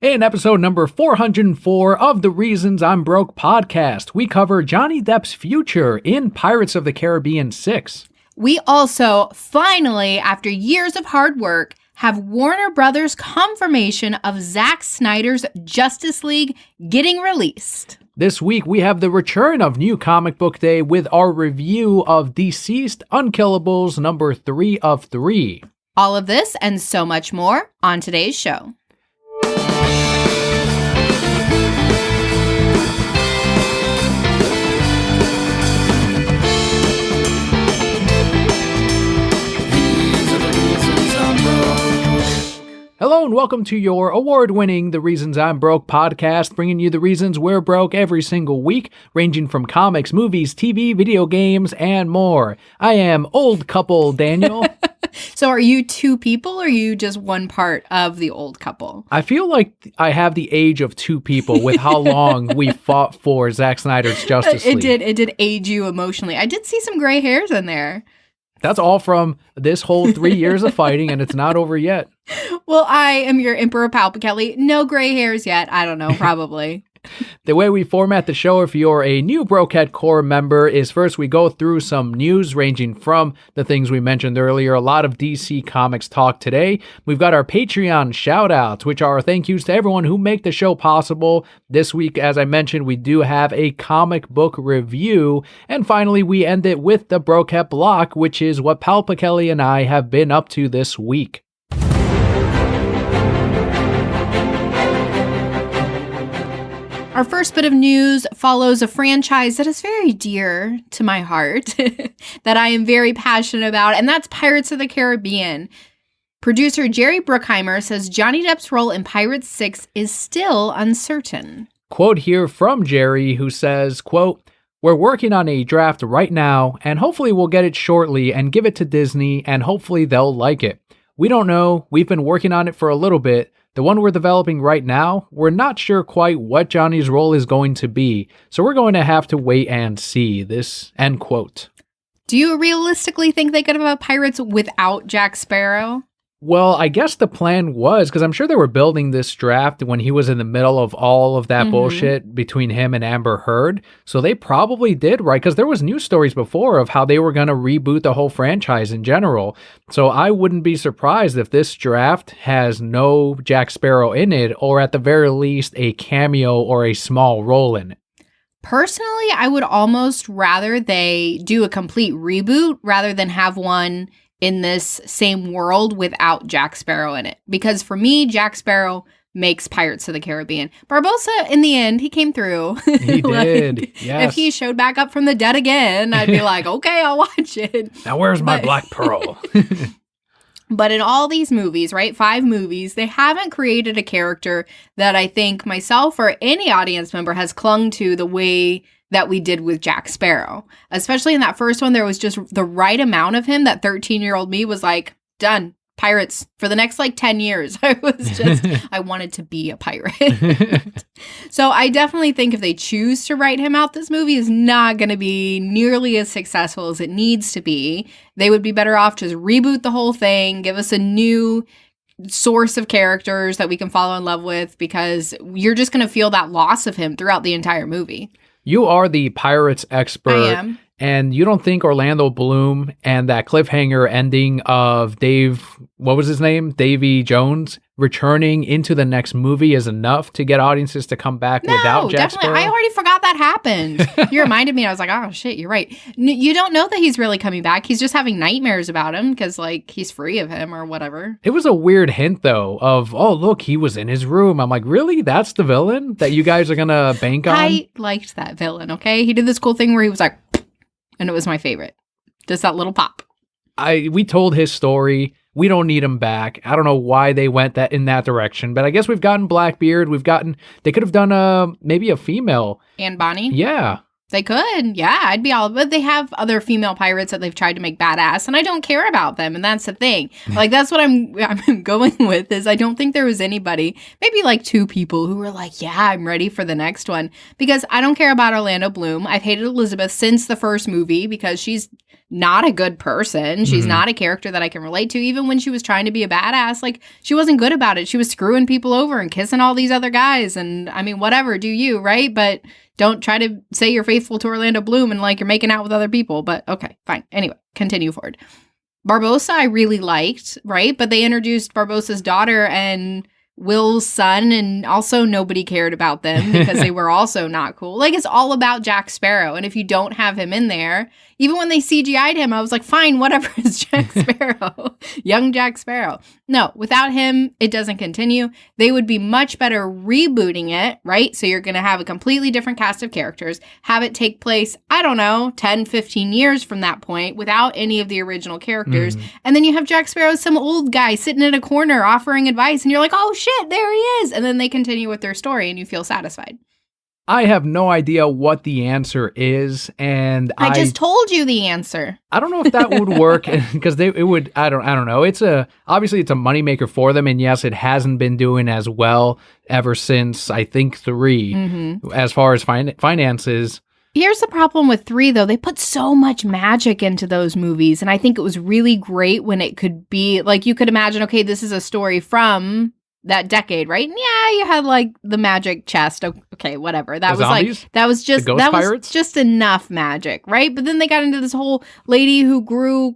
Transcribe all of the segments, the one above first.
In episode number 404 of the Reasons I'm Broke podcast, we cover Johnny Depp's future in Pirates of the Caribbean 6. We also, finally, after years of hard work, have Warner Brothers' confirmation of Zack Snyder's Justice League getting released. This week, we have the return of New Comic Book Day with our review of DCEased Unkillables number 3 of 3. All of this and so much more on today's show. Hello and welcome to your award-winning The Reasons I'm Broke podcast, bringing you the reasons we're broke every single week, ranging from comics, movies, TV, video games, and more. I am old couple Daniel. So are you two people or are you just one part of the old couple? I feel like I have the age of two people with how long we fought for Zack Snyder's Justice League. It did age you emotionally. I did see some gray hairs in there. That's all from this whole 3 years of fighting, and it's not over yet. Well, I am your Emperor Kelli. No gray hairs yet. I don't know, probably. The way we format the show, if you're a new Brokehead Core member, is first we go through some news ranging from the things we mentioned earlier. A lot of DC Comics talk today. We've got our Patreon shout-outs, which are thank yous to everyone who make the show possible. This week, as I mentioned, we do have a comic book review. And finally, we end it with the Brokehead Block, which is what Kelli and I have been up to this week. Our first bit of news follows a franchise that is very dear to my heart, that I am very passionate about, and that's Pirates of the Caribbean. Producer Jerry Bruckheimer says Johnny Depp's role in Pirates 6 is still uncertain. Quote here from Jerry, who says, quote, "We're working on a draft right now, and hopefully we'll get it shortly and give it to Disney, and hopefully they'll like it. We don't know. We've been working on it for a little bit. The one we're developing right now, we're not sure quite what Johnny's role is going to be, so we're going to have to wait and see." This, end quote. Do you realistically think they could have a Pirates without Jack Sparrow? Well, I guess the plan was, because I'm sure they were building this draft when he was in the middle of all of that bullshit between him and Amber Heard. So they probably did, right? Because there was news stories before of how they were going to reboot the whole franchise in general. So I wouldn't be surprised if this draft has no Jack Sparrow in it, or at the very least a cameo or a small role in it. Personally, I would almost rather they do a complete reboot rather than have one in this same world without Jack Sparrow in it. Because for me, Jack Sparrow makes Pirates of the Caribbean. Barbossa, in the end, he came through. He did, yes. If he showed back up from the dead again, I'd be like, okay, I'll watch it. Now where's my Black Pearl? But in all these movies, right, 5 movies, they haven't created a character that I think myself or any audience member has clung to the way that we did with Jack Sparrow. Especially in that first one, there was just the right amount of him that 13-year-old me was like, done, pirates. For the next 10 years, I wanted to be a pirate. So I definitely think if they choose to write him out, this movie is not going to be nearly as successful as it needs to be. They would be better off just reboot the whole thing, give us a new source of characters that we can fall in love with, because you're just going to feel that loss of him throughout the entire movie. You are the Pirates expert. I am. And you don't think Orlando Bloom and that cliffhanger ending of Dave, what was his name? Davy Jones returning into the next movie is enough to get audiences to come back without Jack Sparrow? I already forgot that happened. You reminded me. I was like, oh shit, you're right. You don't know that he's really coming back. He's just having nightmares about him because he's free of him or whatever. It was a weird hint though of, oh look, he was in his room. I'm like, really? That's the villain that you guys are going to bank on? I liked that villain, okay? He did this cool thing where he was like, and it was my favorite. Just that little pop. We told his story. We don't need him back. I don't know why they went in that direction, but I guess we've gotten Blackbeard. They could have done maybe a female. Anne Bonny? Yeah. They could. Yeah, I'd be all, but they have other female pirates that they've tried to make badass, and I don't care about them, and that's the thing. That's what I'm going with, is I don't think there was anybody, maybe 2 people who were like, yeah, I'm ready for the next one, because I don't care about Orlando Bloom. I've hated Elizabeth since the first movie because she's not a good person. She's not a character that I can relate to. Even when she was trying to be a badass, like, she wasn't good about it. She was screwing people over and kissing all these other guys. And I mean, whatever, do you, right? But don't try to say you're faithful to Orlando Bloom and like you're making out with other people. But okay, fine. Anyway, continue forward. Barbossa I really liked, right? But they introduced Barbossa's daughter and Will's son, and also nobody cared about them because they were also not cool. Like, it's all about Jack Sparrow. And if you don't have him in there, even when they CGI'd him, I was like, fine, whatever, it's Jack Sparrow. Young Jack Sparrow. No, without him, it doesn't continue. They would be much better rebooting it, right? So you're going to have a completely different cast of characters, have it take place, I don't know, 10, 15 years from that point without any of the original characters. And then you have Jack Sparrow, some old guy sitting in a corner offering advice, and you're like, oh shit, there he is. And then they continue with their story and you feel satisfied. I have no idea what the answer is, and I just told you the answer. I don't know if that would work because it would. I don't know. Obviously it's a moneymaker for them, and yes, it hasn't been doing as well ever since I think 3 as far as finances. Here's the problem with 3, though. They put so much magic into those movies, and I think it was really great when it could be like, you could imagine, okay, this is a story from that decade, right? And yeah, you had like the magic chest. Okay, whatever. That was just enough magic, right? But then they got into this whole lady who grew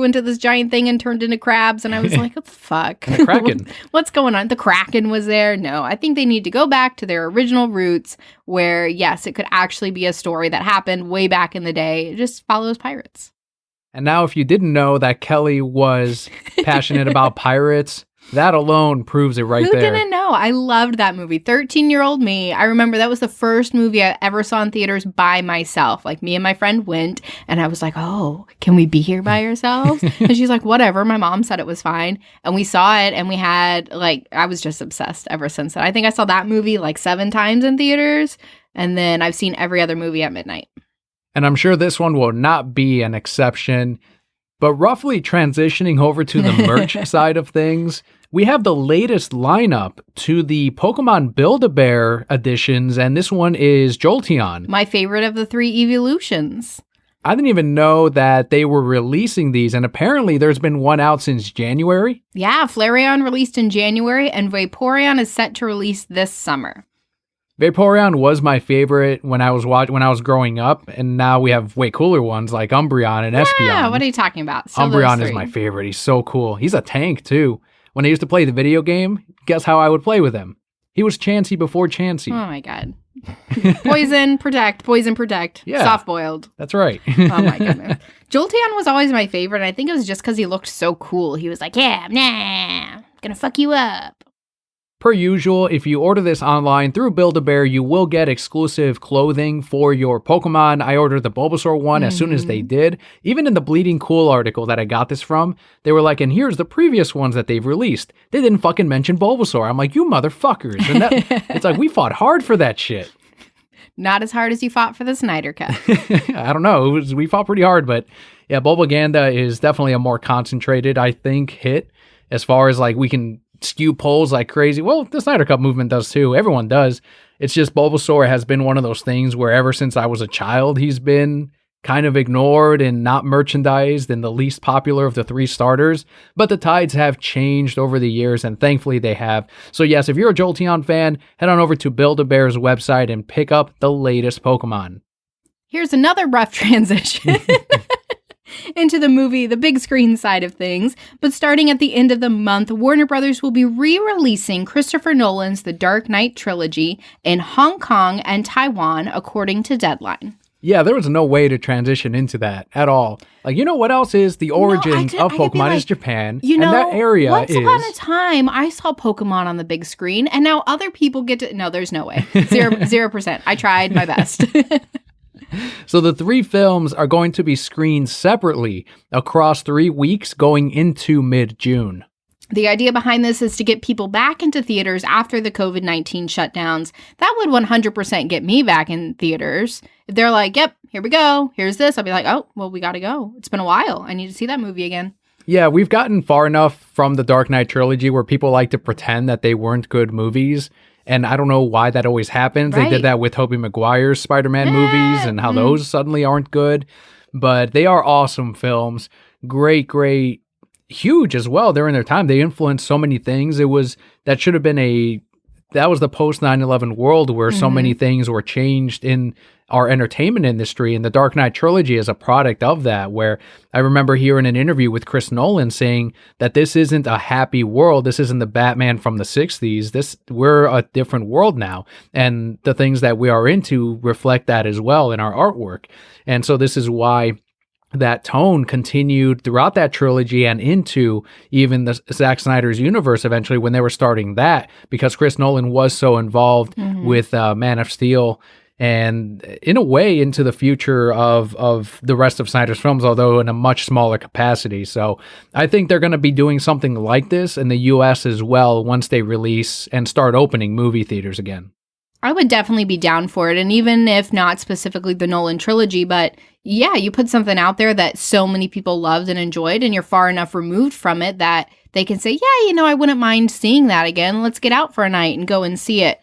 into this giant thing and turned into crabs, and I was like, what the fuck? The Kraken. What's going on? The Kraken was there. No, I think they need to go back to their original roots where, yes, it could actually be a story that happened way back in the day. It just follows pirates. And now if you didn't know that Kelli was passionate about pirates, that alone proves it right there. Who didn't know? I loved that movie. 13-year-old me. I remember that was the first movie I ever saw in theaters by myself. Like, me and my friend went, and I was like, oh, can we be here by ourselves? And she's like, whatever. My mom said it was fine. And we saw it, and we had, like, I was just obsessed ever since then. I think I saw that movie like 7 times in theaters, and then I've seen every other movie at midnight. And I'm sure this one will not be an exception. But roughly transitioning over to the merch side of things, we have the latest lineup to the Pokemon Build-A-Bear editions, and this one is Jolteon. My favorite of the 3 evolutions. I didn't even know that they were releasing these, and apparently there's been one out since January. Yeah, Flareon released in January, and Vaporeon is set to release this summer. Vaporeon was my favorite when I was growing up, and now we have way cooler ones like Umbreon and Espeon. Yeah, what are you talking about? So Umbreon is my favorite. He's so cool. He's a tank, too. When I used to play the video game, guess how I would play with him? He was Chansey before Chansey. Oh, my God. Poison, protect. Yeah, soft-boiled. That's right. Oh, my goodness. Jolteon was always my favorite, and I think it was just because he looked so cool. He was like, yeah, gonna fuck you up. Per usual, if you order this online through Build-A-Bear, you will get exclusive clothing for your Pokemon. I ordered the Bulbasaur one as soon as they did. Even in the Bleeding Cool article that I got this from, they were like, and here's the previous ones that they've released. They didn't fucking mention Bulbasaur. I'm like, you motherfuckers. And it's like, we fought hard for that shit. Not as hard as you fought for the Snyder Cut. I don't know. We fought pretty hard, but yeah, Bulbaganda is definitely a more concentrated, I think, hit as far as like we can skew polls like crazy. Well, the Snyder Cut movement does too. Everyone does. It's just Bulbasaur has been one of those things where ever since I was a child, he's been kind of ignored and not merchandised and the least popular of the 3 starters. But the tides have changed over the years, and thankfully they have. So yes, if you're a Jolteon fan, head on over to Build-A-Bear's website and pick up the latest Pokemon. Here's another rough transition into the big screen side of things. But starting at the end of the month, Warner Brothers will be re-releasing Christopher Nolan's The Dark Knight trilogy in Hong Kong and Taiwan, according to Deadline. Yeah, there was no way to transition into that at all. Like, you know what else is the origins of Pokemon is Japan, you know, and that area once upon a time, I saw Pokemon on the big screen, and now other people get to... No, there's no way. 0%. I tried my best. So the 3 films are going to be screened separately across 3 weeks going into mid-June. The idea behind this is to get people back into theaters after the COVID-19 shutdowns. That would 100% get me back in theaters. If they're like, yep, here we go, here's this, I'll be like, oh, well, we gotta go. It's been a while. I need to see that movie again. Yeah, we've gotten far enough from the Dark Knight trilogy where people like to pretend that they weren't good movies. And I don't know why that always happens. Right. They did that with Tobey Maguire's Spider-Man movies and how those suddenly aren't good. but they are awesome films. Great, huge as well during their time. They influenced so many things. That was the post 9/11 world where so many things were changed in our entertainment industry, and the Dark Knight trilogy is a product of that, where I remember hearing an interview with Chris Nolan saying that this isn't a happy world. This isn't the Batman from the 60s. We're a different world now, and the things that we are into reflect that as well in our artwork. And so this is why that tone continued throughout that trilogy and into even the Zack Snyder's universe eventually when they were starting that, because Chris Nolan was so involved with Man of Steel and in a way into the future of the rest of Snyder's films, although in a much smaller capacity. So I think they're going to be doing something like this in the US as well once they release and start opening movie theaters again. I would definitely be down for it. And even if not specifically the Nolan trilogy, but yeah, you put something out there that so many people loved and enjoyed, and you're far enough removed from it that they can say, yeah, I wouldn't mind seeing that again. Let's get out for a night and go and see it.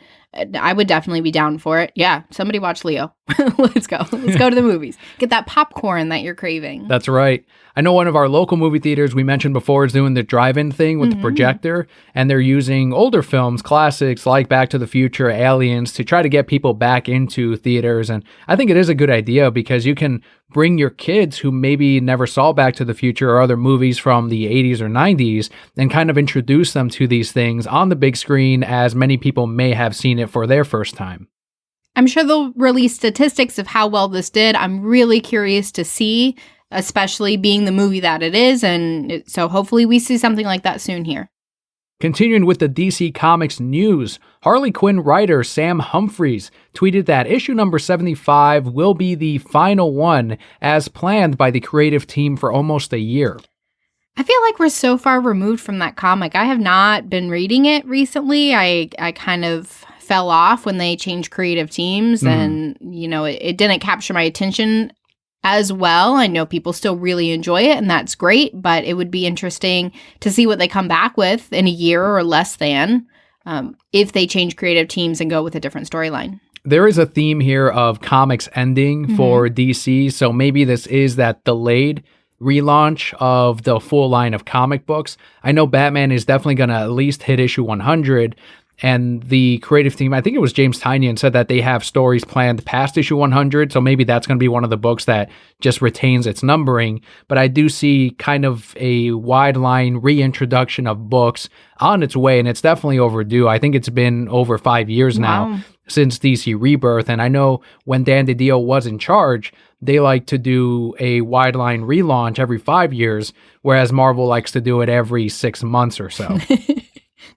I would definitely be down for it. Yeah, somebody watch Leo. Let's go. Let's go to the movies. Get that popcorn that you're craving. That's right. I know one of our local movie theaters we mentioned before is doing the drive-in thing with the projector, and they're using older films, classics like Back to the Future, Aliens, to try to get people back into theaters. And I think it is a good idea because you can bring your kids who maybe never saw Back to the Future or other movies from the 80s or 90s and kind of introduce them to these things on the big screen, as many people may have seen it for their first time. I'm sure they'll release statistics of how well this did. I'm really curious to see, especially being the movie that it is. And so hopefully we see something like that soon here. Continuing with the DC Comics news, Harley Quinn writer Sam Humphries tweeted that issue number 75 will be the final one as planned by the creative team for almost a year. I feel like we're so far removed from that comic. I have not been reading it recently. I kind of fell off when they changed creative teams and, it didn't capture my attention as well. I know people still really enjoy it, and that's great, but it would be interesting to see what they come back with in a year or less than if they change creative teams and go with a different storyline. There is a theme here of comics ending for DC, so maybe this is that delayed relaunch of the full line of comic books. I know Batman is definitely going to at least hit issue 100, and the creative team, I think it was James Tynion, said that they have stories planned past issue 100, so maybe that's going to be one of the books that just retains its numbering. But I do see kind of a wide line reintroduction of books on its way, and it's definitely overdue. I think it's been over 5 years now since DC Rebirth, and I know when Dan DiDio was in charge, they like to do a wide line relaunch every 5 years, whereas Marvel likes to do it every 6 months or so.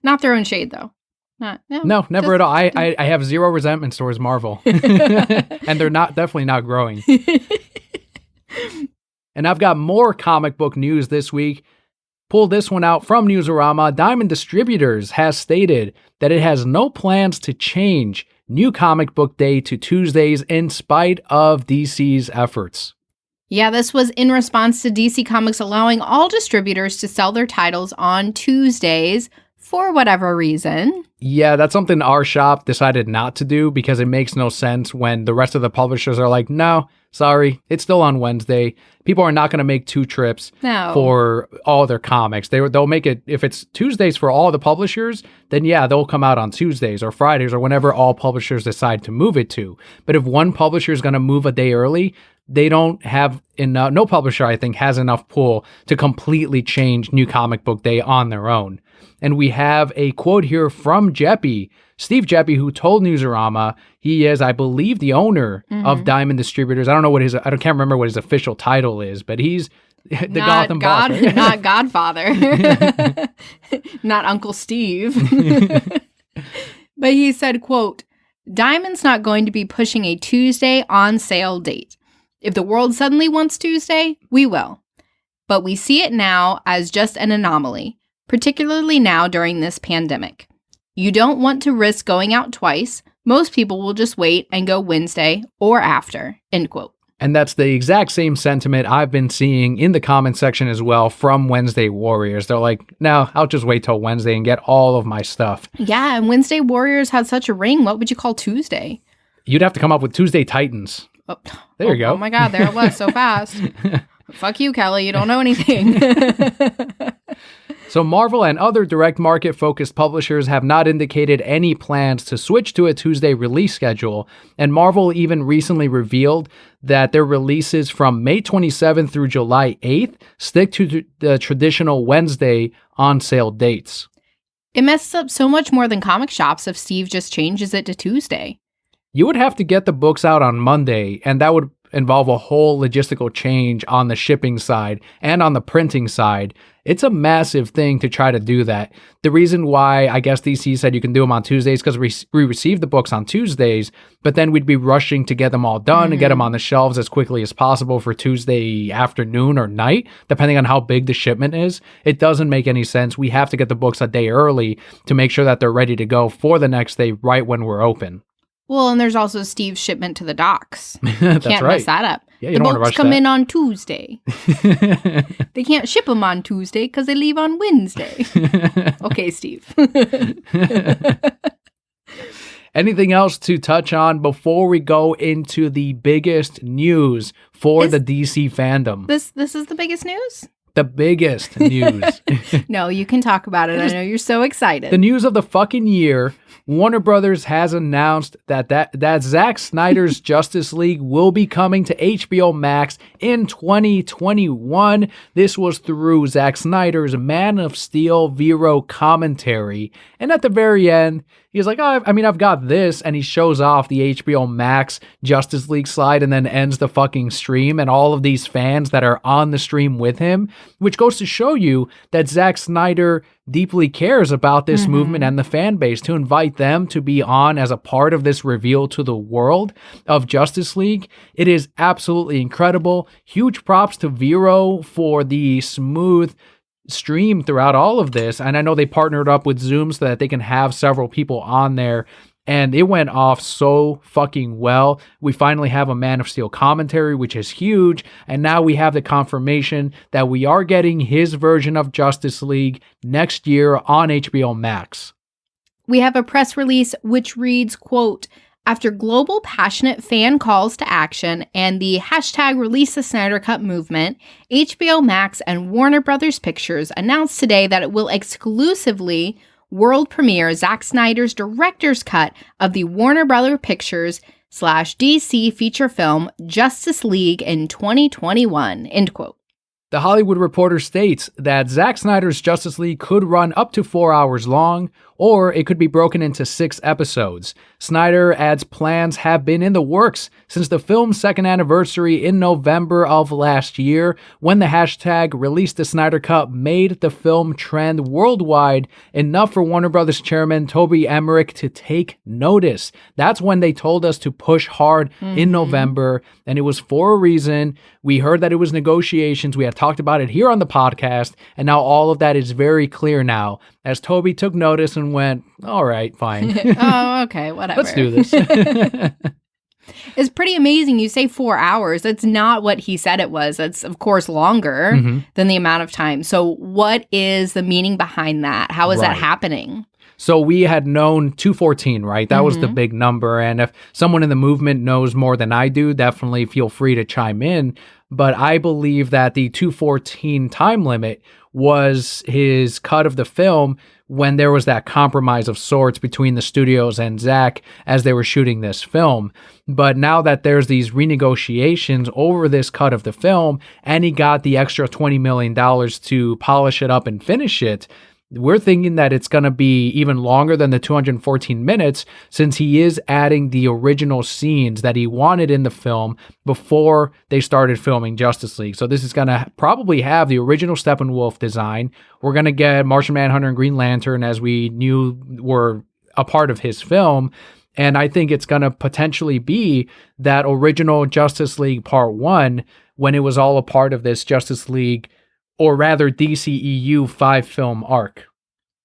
Not throwing shade, though. No, never at all. I have zero resentment towards Marvel, and they're definitely not growing. And I've got more comic book news this week. Pull this one out from Newsarama. Diamond Distributors has stated that it has no plans to change New Comic Book Day to Tuesdays in spite of DC's efforts. Yeah, this was in response to DC Comics allowing all distributors to sell their titles on Tuesdays for whatever reason. Yeah, that's something our shop decided not to do because it makes no sense when the rest of the publishers are like, no, sorry, it's still on Wednesday. People are not going to make 2 trips for all their comics. They'll make it, if it's Tuesdays for all the publishers, then yeah, they'll come out on Tuesdays or Fridays or whenever all publishers decide to move it to. But if one publisher is going to move a day early, they don't have enough, no publisher I think has enough pull to completely change New Comic Book Day on their own. And we have a quote here from Jeppy, Steve Jeppy, who told Newsarama he is, I believe, the unowner of Diamond Distributors. I can't remember what his official title is, but he's the Gotham boss. Right? Not Godfather. Not Uncle Steve. But he said, quote, Diamond's not going to be pushing a Tuesday on sale date. If the world suddenly wants Tuesday, we will. But we see it now as just an anomaly, particularly now during this pandemic. You don't want to risk going out twice. Most people will just wait and go Wednesday or after, end quote. And that's the exact same sentiment I've been seeing in the comment section as well from Wednesday Warriors. They're like, no, I'll just wait till Wednesday and get all of my stuff. Yeah, and Wednesday Warriors had such a ring. What would you call Tuesday? You'd have to come up with Tuesday Titans. Oh, there you go. Oh my God, there it was so fast. Fuck you, Kelli. You don't know anything. So Marvel and other direct market focused publishers have not indicated any plans to switch to a Tuesday release schedule, and Marvel even recently revealed that their releases from May 27th through July 8th stick to the traditional Wednesday on sale dates. It messes up so much more than comic shops if Steve just changes it to Tuesday. You would have to get the books out on Monday, and that would involve a whole logistical change on the shipping side and on the printing side. It's a massive thing to try to do that. The reason why I guess DC said you can do them on Tuesdays because we receive the books on Tuesdays, but then we'd be rushing to get them all done and get them on the shelves as quickly as possible for Tuesday afternoon or night, depending on how big the shipment is. It doesn't make any sense. We have to get the books a day early to make sure that they're ready to go for the next day right when we're open. Well, and there's also Steve's shipment to the docks. That's Can't right. mess that up. Yeah, you the don't want to boats rush come that. in on Tuesday. They can't ship them on Tuesday because they leave on Wednesday. Okay, Steve. Anything else to touch on before we go into the biggest news for the DC fandom? This is the biggest news? The biggest news. No, you can talk about it. I know you're so excited. The news of the fucking year. Warner Brothers has announced that Zack Snyder's Justice League will be coming to HBO Max in 2021. This was through Zack Snyder's Man of Steel Vero commentary. And at the very end, he's like, oh, I mean, I've got this. And he shows off the HBO Max Justice League slide and then ends the fucking stream. And all of these fans that are on the stream with him, which goes to show you that Zack Snyder deeply cares about this movement and the fan base, to invite them to be on as a part of this reveal to the world of Justice League. It is absolutely incredible. Huge props to Vero for the smooth stream throughout all of this. And I know they partnered up with Zoom so that they can have several people on there. And it went off so fucking well. We finally have a Man of Steel commentary, which is huge. And now we have the confirmation that we are getting his version of Justice League next year on HBO Max. We have a press release which reads, quote, after global passionate fan calls to action and the hashtag Release the Snyder Cut movement, HBO Max and Warner Brothers Pictures announced today that it will exclusively world premiere Zack Snyder's director's cut of the Warner Brothers Pictures / DC feature film Justice League in 2021, end quote. The Hollywood Reporter states that Zack Snyder's Justice League could run up to 4 hours long, or it could be broken into 6 episodes. Snyder adds plans have been in the works since the film's second anniversary in November of last year, when the hashtag Release the Snyder Cut made the film trend worldwide enough for Warner Brothers chairman Toby Emmerich to take notice. That's when they told us to push hard in November, and it was for a reason. We heard that it was negotiations. We had talked about it here on the podcast, and now all of that is very clear now, as Toby took notice and went, all right, fine. Oh, okay, whatever. Let's do this. It's pretty amazing. You say 4 hours. That's not what he said it was. It's, of course, longer than the amount of time. So what is the meaning behind that? How is that happening? So we had known 214, right? That was the big number. And if someone in the movement knows more than I do, definitely feel free to chime in. But I believe that the 214 time limit was his cut of the film when there was that compromise of sorts between the studios and Zack as they were shooting this film. But now that there's these renegotiations over this cut of the film, and he got the extra $20 million to polish it up and finish it, we're thinking that it's going to be even longer than the 214 minutes, since he is adding the original scenes that he wanted in the film before they started filming Justice League. So this is going to probably have the original Steppenwolf design. We're going to get Martian Manhunter and Green Lantern, as we knew were a part of his film. And I think it's going to potentially be that original Justice League Part 1, when it was all a part of this Justice League, or rather DCEU 5-film arc.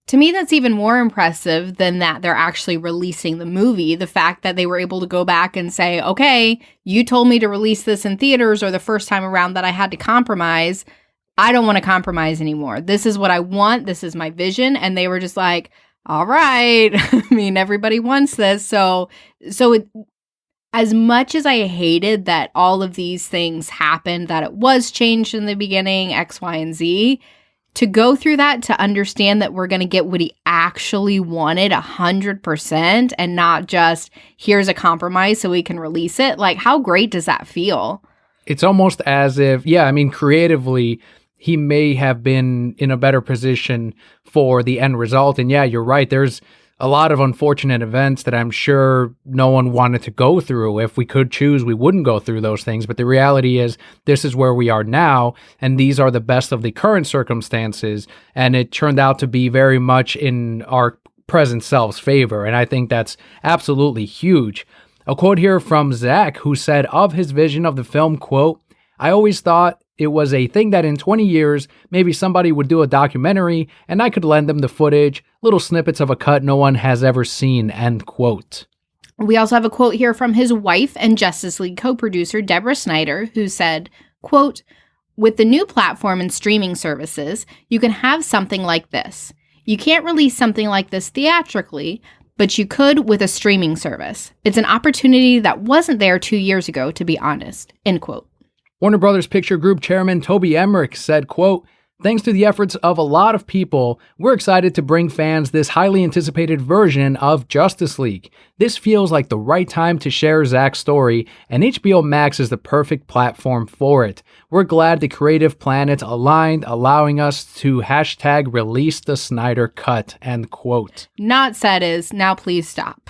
To me, that's even more impressive than that they're actually releasing the movie. The fact that they were able to go back and say, okay, you told me to release this in theaters, or the first time around that I had to compromise. I don't want to compromise anymore. This is what I want. This is my vision. And they were just like, all right. I mean, everybody wants this. So as much as I hated that all of these things happened, that it was changed in the beginning, X, Y, and Z, to go through that, to understand that we're going to get what he actually wanted 100% and not just here's a compromise so we can release it. Like, how great does that feel? It's almost as if, creatively, he may have been in a better position for the end result. And yeah, you're right. There's a lot of unfortunate events that I'm sure no one wanted to go through. If we could choose, we wouldn't go through those things. But the reality is, this is where we are now, and these are the best of the current circumstances. And it turned out to be very much in our present self's favor. And I think that's absolutely huge. A quote here from Zack, who said of his vision of the film, quote, "I always thought it was a thing that in 20 years, maybe somebody would do a documentary and I could lend them the footage, little snippets of a cut no one has ever seen," end quote. We also have a quote here from his wife and Justice League co-producer, Deborah Snyder, who said, quote, "With the new platform and streaming services, you can have something like this. You can't release something like this theatrically, but you could with a streaming service. It's an opportunity that wasn't there 2 years ago, to be honest," end quote. Warner Brothers Picture Group Chairman Toby Emmerich said, quote, "Thanks to the efforts of a lot of people, we're excited to bring fans this highly anticipated version of Justice League. This feels like the right time to share Zack's story, and HBO Max is the perfect platform for it. We're glad the creative planets aligned, allowing us to hashtag release the Snyder cut," end quote. Not said is, now please stop.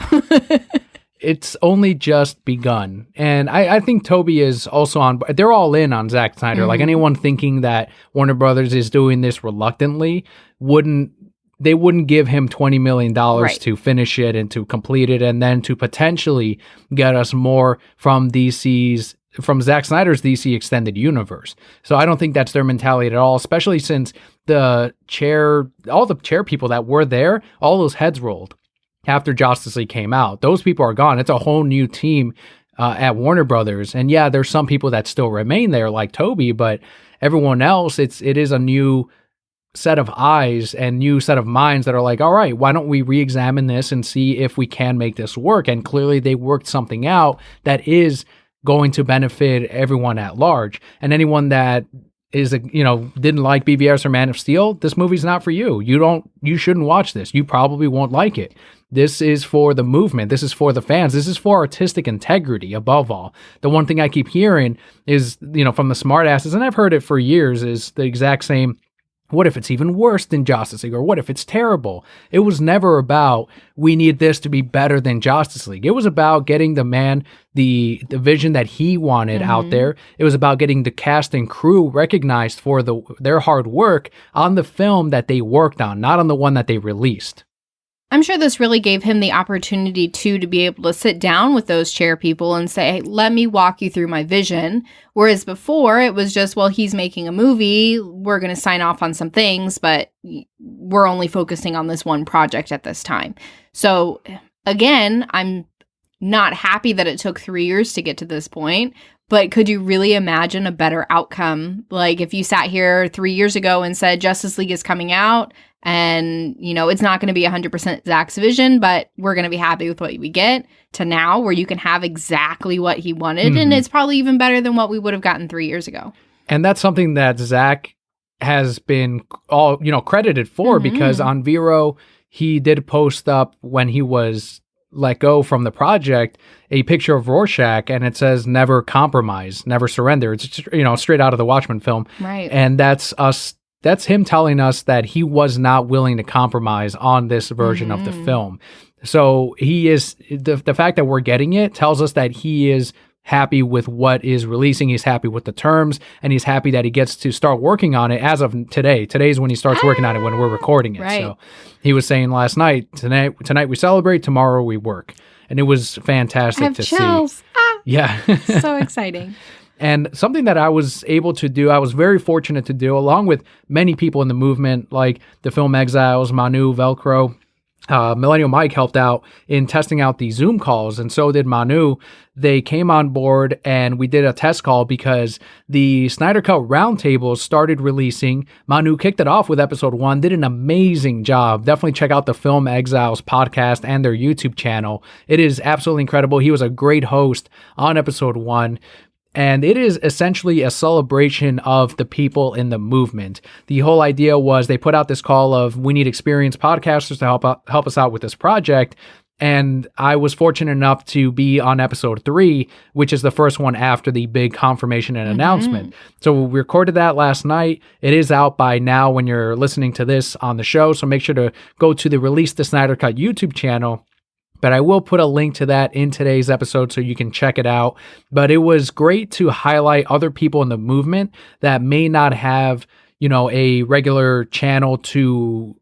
It's only just begun. And I think Toby is also they're all in on Zack Snyder. Like, anyone thinking that Warner Brothers is doing this reluctantly wouldn't give him $20 million to finish it and to complete it, and then to potentially get us more from Zack Snyder's DC Extended Universe. So I don't think that's their mentality at all, especially since all the chair people that were there, all those heads rolled after Justice League came out. Those people are gone. It's a whole new team at Warner Brothers. And yeah, there's some people that still remain there, like Toby, but everyone else, it is a new set of eyes and new set of minds that are like, all right, why don't we re-examine this and see if we can make this work? And clearly they worked something out that is going to benefit everyone at large. And anyone that didn't like BVS or Man of Steel, this movie's not for you. You shouldn't watch this. You probably won't like it. This is for the movement. This is for the fans. This is for artistic integrity above all. The one thing I keep hearing is, from the smartasses, and I've heard it for years, is the exact same, what if it's even worse than Justice League? Or what if it's terrible? It was never about, we need this to be better than Justice League. It was about getting the man, the vision that he wanted out there. It was about getting the cast and crew recognized for their hard work on the film that they worked on, not on the one that they released. I'm sure this really gave him the opportunity, too, to be able to sit down with those chair people and say, hey, let me walk you through my vision. Whereas before, it was just, well, he's making a movie. We're going to sign off on some things, but we're only focusing on this one project at this time. So, again, I'm not happy that it took 3 years to get to this point. But could you really imagine a better outcome? Like, if you sat here 3 years ago and said Justice League is coming out, and, it's not going to be 100% Zack's vision, but we're going to be happy with what we get, to now where you can have exactly what he wanted. And it's probably even better than what we would have gotten 3 years ago. And that's something that Zack has been credited for, because on Vero, he did post up when he was let go from the project a picture of Rorschach, and it says never compromise, never surrender. It's straight out of the Watchmen film. Right. And that's him telling us that he was not willing to compromise on this version of the film. So he is, the fact that we're getting it tells us that he is happy with what is releasing. He's happy with the terms, and he's happy that he gets to start working on it as of today. Today's when he starts working on it, when we're recording it. Right. So he was saying last night, tonight we celebrate, tomorrow we work. And it was fantastic to chills. see. Yeah. So exciting. And something that I was able to do, I was very fortunate to do, along with many people in the movement, like the film Exiles, Manu, Velcro, Millennial Mike helped out in testing out the Zoom calls, and so did Manu. They came on board and we did a test call because the Snyder Cut Roundtables started releasing. Manu kicked it off with episode 1, did an amazing job. Definitely check out the Film Exiles podcast and their YouTube channel. It is absolutely incredible. He was a great host on episode 1. And it is essentially a celebration of the people in the movement. The whole idea was they put out this call of, we need experienced podcasters to help us out with this project. And I was fortunate enough to be on episode 3, which is the first one after the big confirmation and announcement. So we recorded that last night. It is out by now when you're listening to this on the show. So make sure to go to the Release the Snyder Cut YouTube channel. But I will put a link to that in today's episode so you can check it out. But it was great to highlight other people in the movement that may not have, a regular channel to,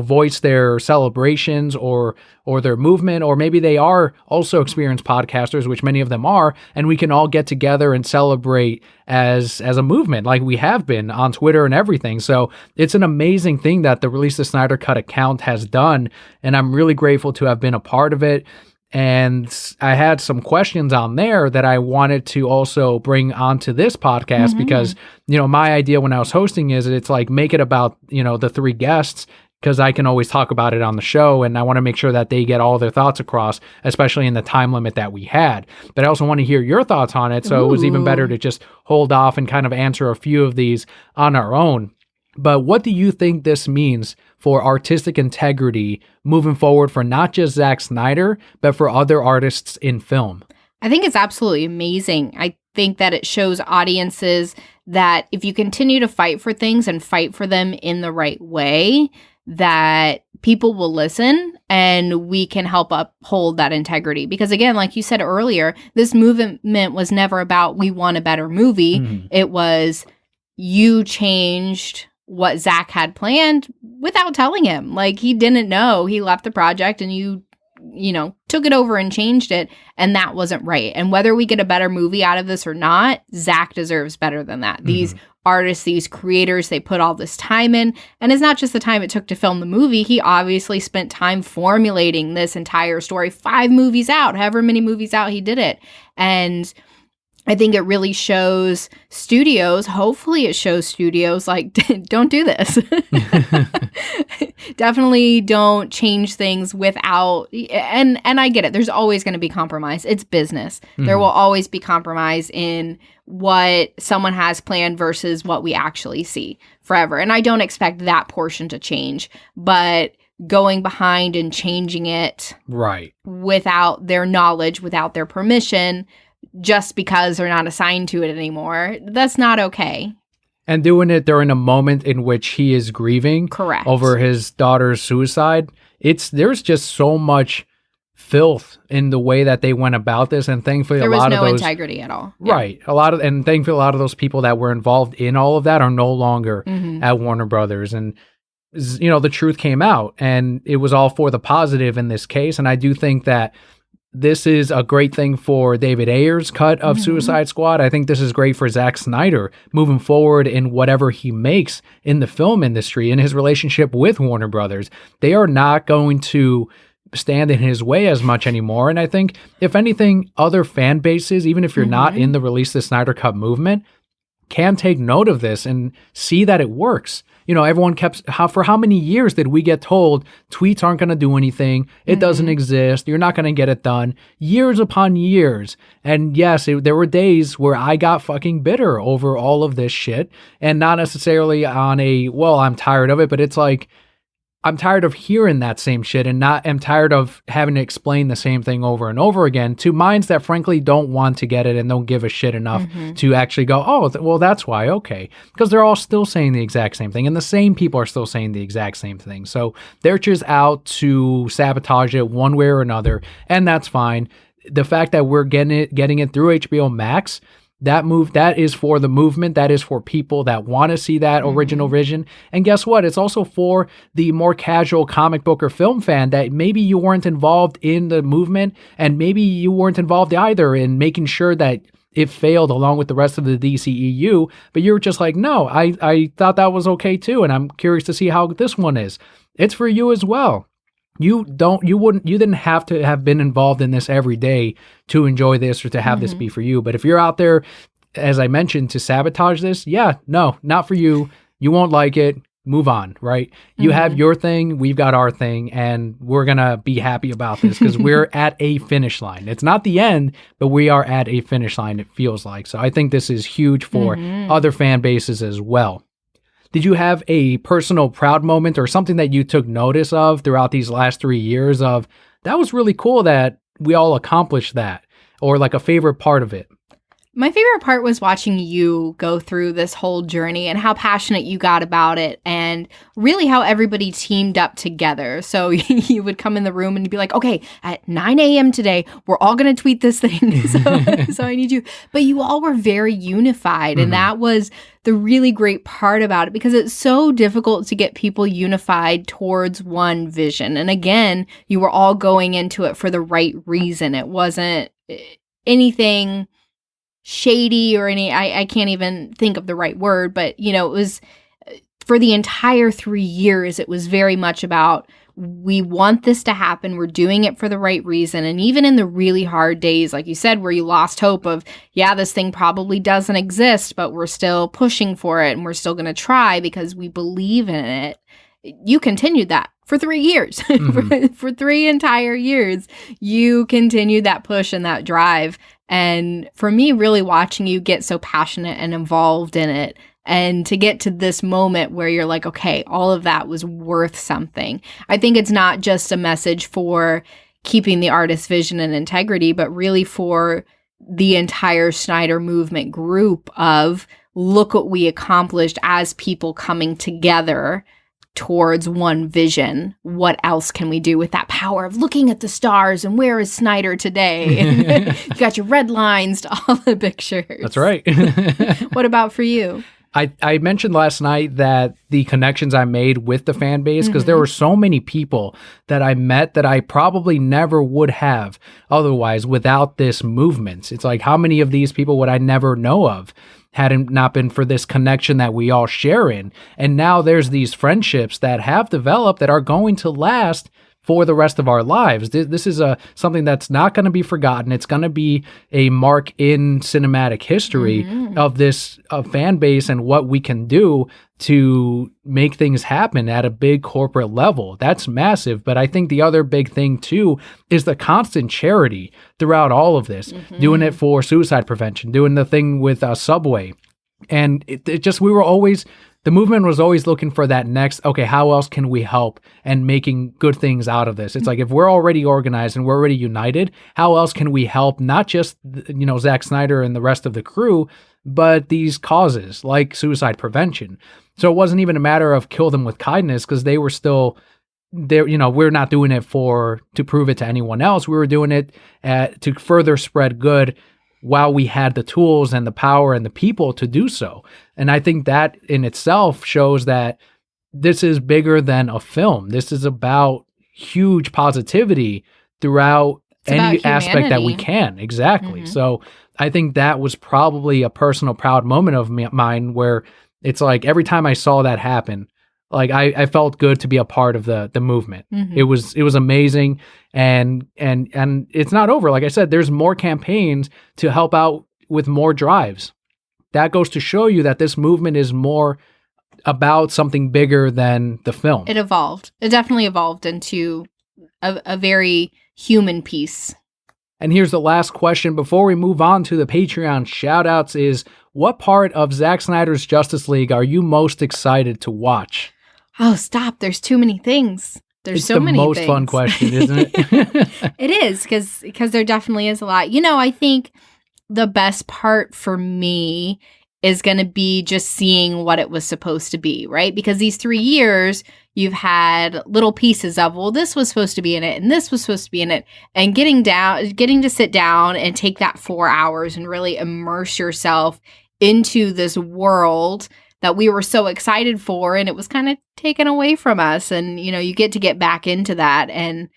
voice their celebrations or their movement, or maybe they are also experienced podcasters, which many of them are, and we can all get together and celebrate as a movement like we have been on Twitter and everything. So it's an amazing thing that the Release the Snyder Cut account has done, and I'm really grateful to have been a part of it. And I had some questions on there that I wanted to also bring onto this podcast because, my idea when I was hosting is it's like, make it about, the 3 guests, because I can always talk about it on the show, and I want to make sure that they get all their thoughts across, especially in the time limit that we had. But I also want to hear your thoughts on it, so it was even better to just hold off and kind of answer a few of these on our own. But what do you think this means for artistic integrity moving forward for not just Zack Snyder, but for other artists in film? I think it's absolutely amazing. I think that it shows audiences that if you continue to fight for things and fight for them in the right way, that people will listen and we can help uphold that integrity. Because again, like you said earlier, this movement was never about we want a better movie. It was you changed what Zack had planned without telling him. Like, he didn't know. He left the project and you took it over and changed it, and that wasn't right. And whether we get a better movie out of this or not, Zack deserves better than that. These artists, these creators, they put all this time in, and it's not just the time it took to film the movie. He obviously spent time formulating this entire story, 5 movies out, however many movies out he did it. And I think it really shows studios, hopefully it shows studios like, don't do this. Definitely don't change things without, and I get it. There's always going to be compromise. It's business. There will always be compromise in what someone has planned versus what we actually see forever. And I don't expect that portion to change, but going behind and changing it without their knowledge, without their permission, just because they're not assigned to it anymore, that's not okay. And doing it during a moment in which he is grieving over his daughter's suicide, there's just so much filth in the way that they went about this, and thankfully there was no integrity at all. And thankfully a lot of those people that were involved in all of that are no longer at Warner Brothers, and the truth came out, and it was all for the positive in this case. And I do think that this is a great thing for David Ayer's cut of Suicide Squad. I think this is great for Zack Snyder moving forward in whatever he makes in the film industry, in his relationship with Warner Brothers. They are not going to stand in his way as much anymore. And I think, if anything, other fan bases, even if you're not in the Release the Snyder Cut movement, can take note of this and see that it works. Everyone for how many years did we get told tweets aren't going to do anything? It doesn't exist. You're not going to get it done. Years upon years. And yes, there were days where I got fucking bitter over all of this shit, and not necessarily on I'm tired of it, but it's like, I'm tired of hearing that same shit, and I'm tired of having to explain the same thing over and over again to minds that frankly don't want to get it and don't give a shit enough to actually go, well, that's why, okay. Because they're all still saying the exact same thing, and the same people are still saying the exact same thing. So they're just out to sabotage it one way or another, and that's fine. The fact that we're getting it through HBO Max, that is for the movement. That is for people that want to see that original vision. And guess what? It's also for the more casual comic book or film fan that maybe you weren't involved in the movement, and maybe you weren't involved either in making sure that it failed along with the rest of the DCEU, but you were just like, no, I thought that was okay too, and I'm curious to see how this one is. It's for you as well. you didn't have to have been involved in this every day to enjoy this or to have this be for you. But if you're out there, as I mentioned, to sabotage this, no, not for you. You won't like it. Move on, right? You have your thing, we've got our thing, and we're going to be happy about this because we're at a finish line. It's not the end, but we are at a finish line, it feels like. So I think this is huge for other fan bases as well. Did you have a personal proud moment or something that you took notice of throughout these last 3 years of, that was really cool that we all accomplished that, or like a favorite part of it? My favorite part was watching you go through this whole journey and how passionate you got about it and really how everybody teamed up together. So you would come in the room and you'd be like, okay, at 9 a.m. today, we're all going to tweet this thing. So I need you. But you all were very unified. And that was the really great part about it because it's so difficult to get people unified towards one vision. And again, you were all going into it for the right reason. It wasn't anything shady or I can't even think of the right word, but it was for the entire 3 years, it was very much about, we want this to happen. We're doing it for the right reason. And even in the really hard days, like you said, where you lost hope of, this thing probably doesn't exist, but we're still pushing for it and we're still going to try because we believe in it. You continued that for 3 years, for 3 entire years, you continued that push and that drive. And for me, really watching you get so passionate and involved in it and to get to this moment where you're like, okay, all of that was worth something. I think it's not just a message for keeping the artist's vision and integrity, but really for the entire Snyder movement group of, look what we accomplished as people coming together towards one vision. What else can we do with that power of looking at the stars and where is Snyder today? You got your red lines to all the pictures. That's right. What about for you? I mentioned last night that the connections I made with the fan base, because there were so many people that I met that I probably never would have otherwise without this movement. It's like, how many of these people would I never know of had it not been for this connection that we all share in? And now there's these friendships that have developed that are going to last for the rest of our lives. This is something that's not going to be forgotten. It's going to be a mark in cinematic history of this fan base and what we can do to make things happen at a big corporate level. That's massive. But I think the other big thing too is the constant charity throughout all of this, doing it for suicide prevention, doing the thing with Subway. And the movement was always looking for that next, okay, how else can we help and making good things out of this? It's like, if we're already organized and we're already united, how else can we help not just, Zack Snyder and the rest of the crew, but these causes like suicide prevention? So it wasn't even a matter of kill them with kindness, because they were still there. We're not doing it to prove it to anyone else. We were doing it to further spread good while we had the tools and the power and the people to do so. And I think that in itself shows that this is bigger than a film. This is about huge positivity throughout any aspect that we can. Exactly. So I think that was probably a personal proud moment of mine, where it's like every time I saw that happen, like I felt good to be a part of the movement. It was amazing. And it's not over. Like I said, there's more campaigns to help out with more drives. That goes to show you that this movement is more about something bigger than the film. It evolved. It definitely evolved into a very human piece. And here's the last question before we move on to the Patreon shoutouts is, what part of Zack Snyder's Justice League are you most excited to watch? Oh, stop. There's too many things. There's so many things. It's the most fun question, isn't it? It is, because there definitely is a lot. I think the best part for me is going to be just seeing what it was supposed to be, right? Because these 3 years, you've had little pieces of, well, this was supposed to be in it, and this was supposed to be in it, and getting to sit down and take that 4 hours and really immerse yourself into this world that we were so excited for, and it was kind of taken away from us. And, you get back into that. And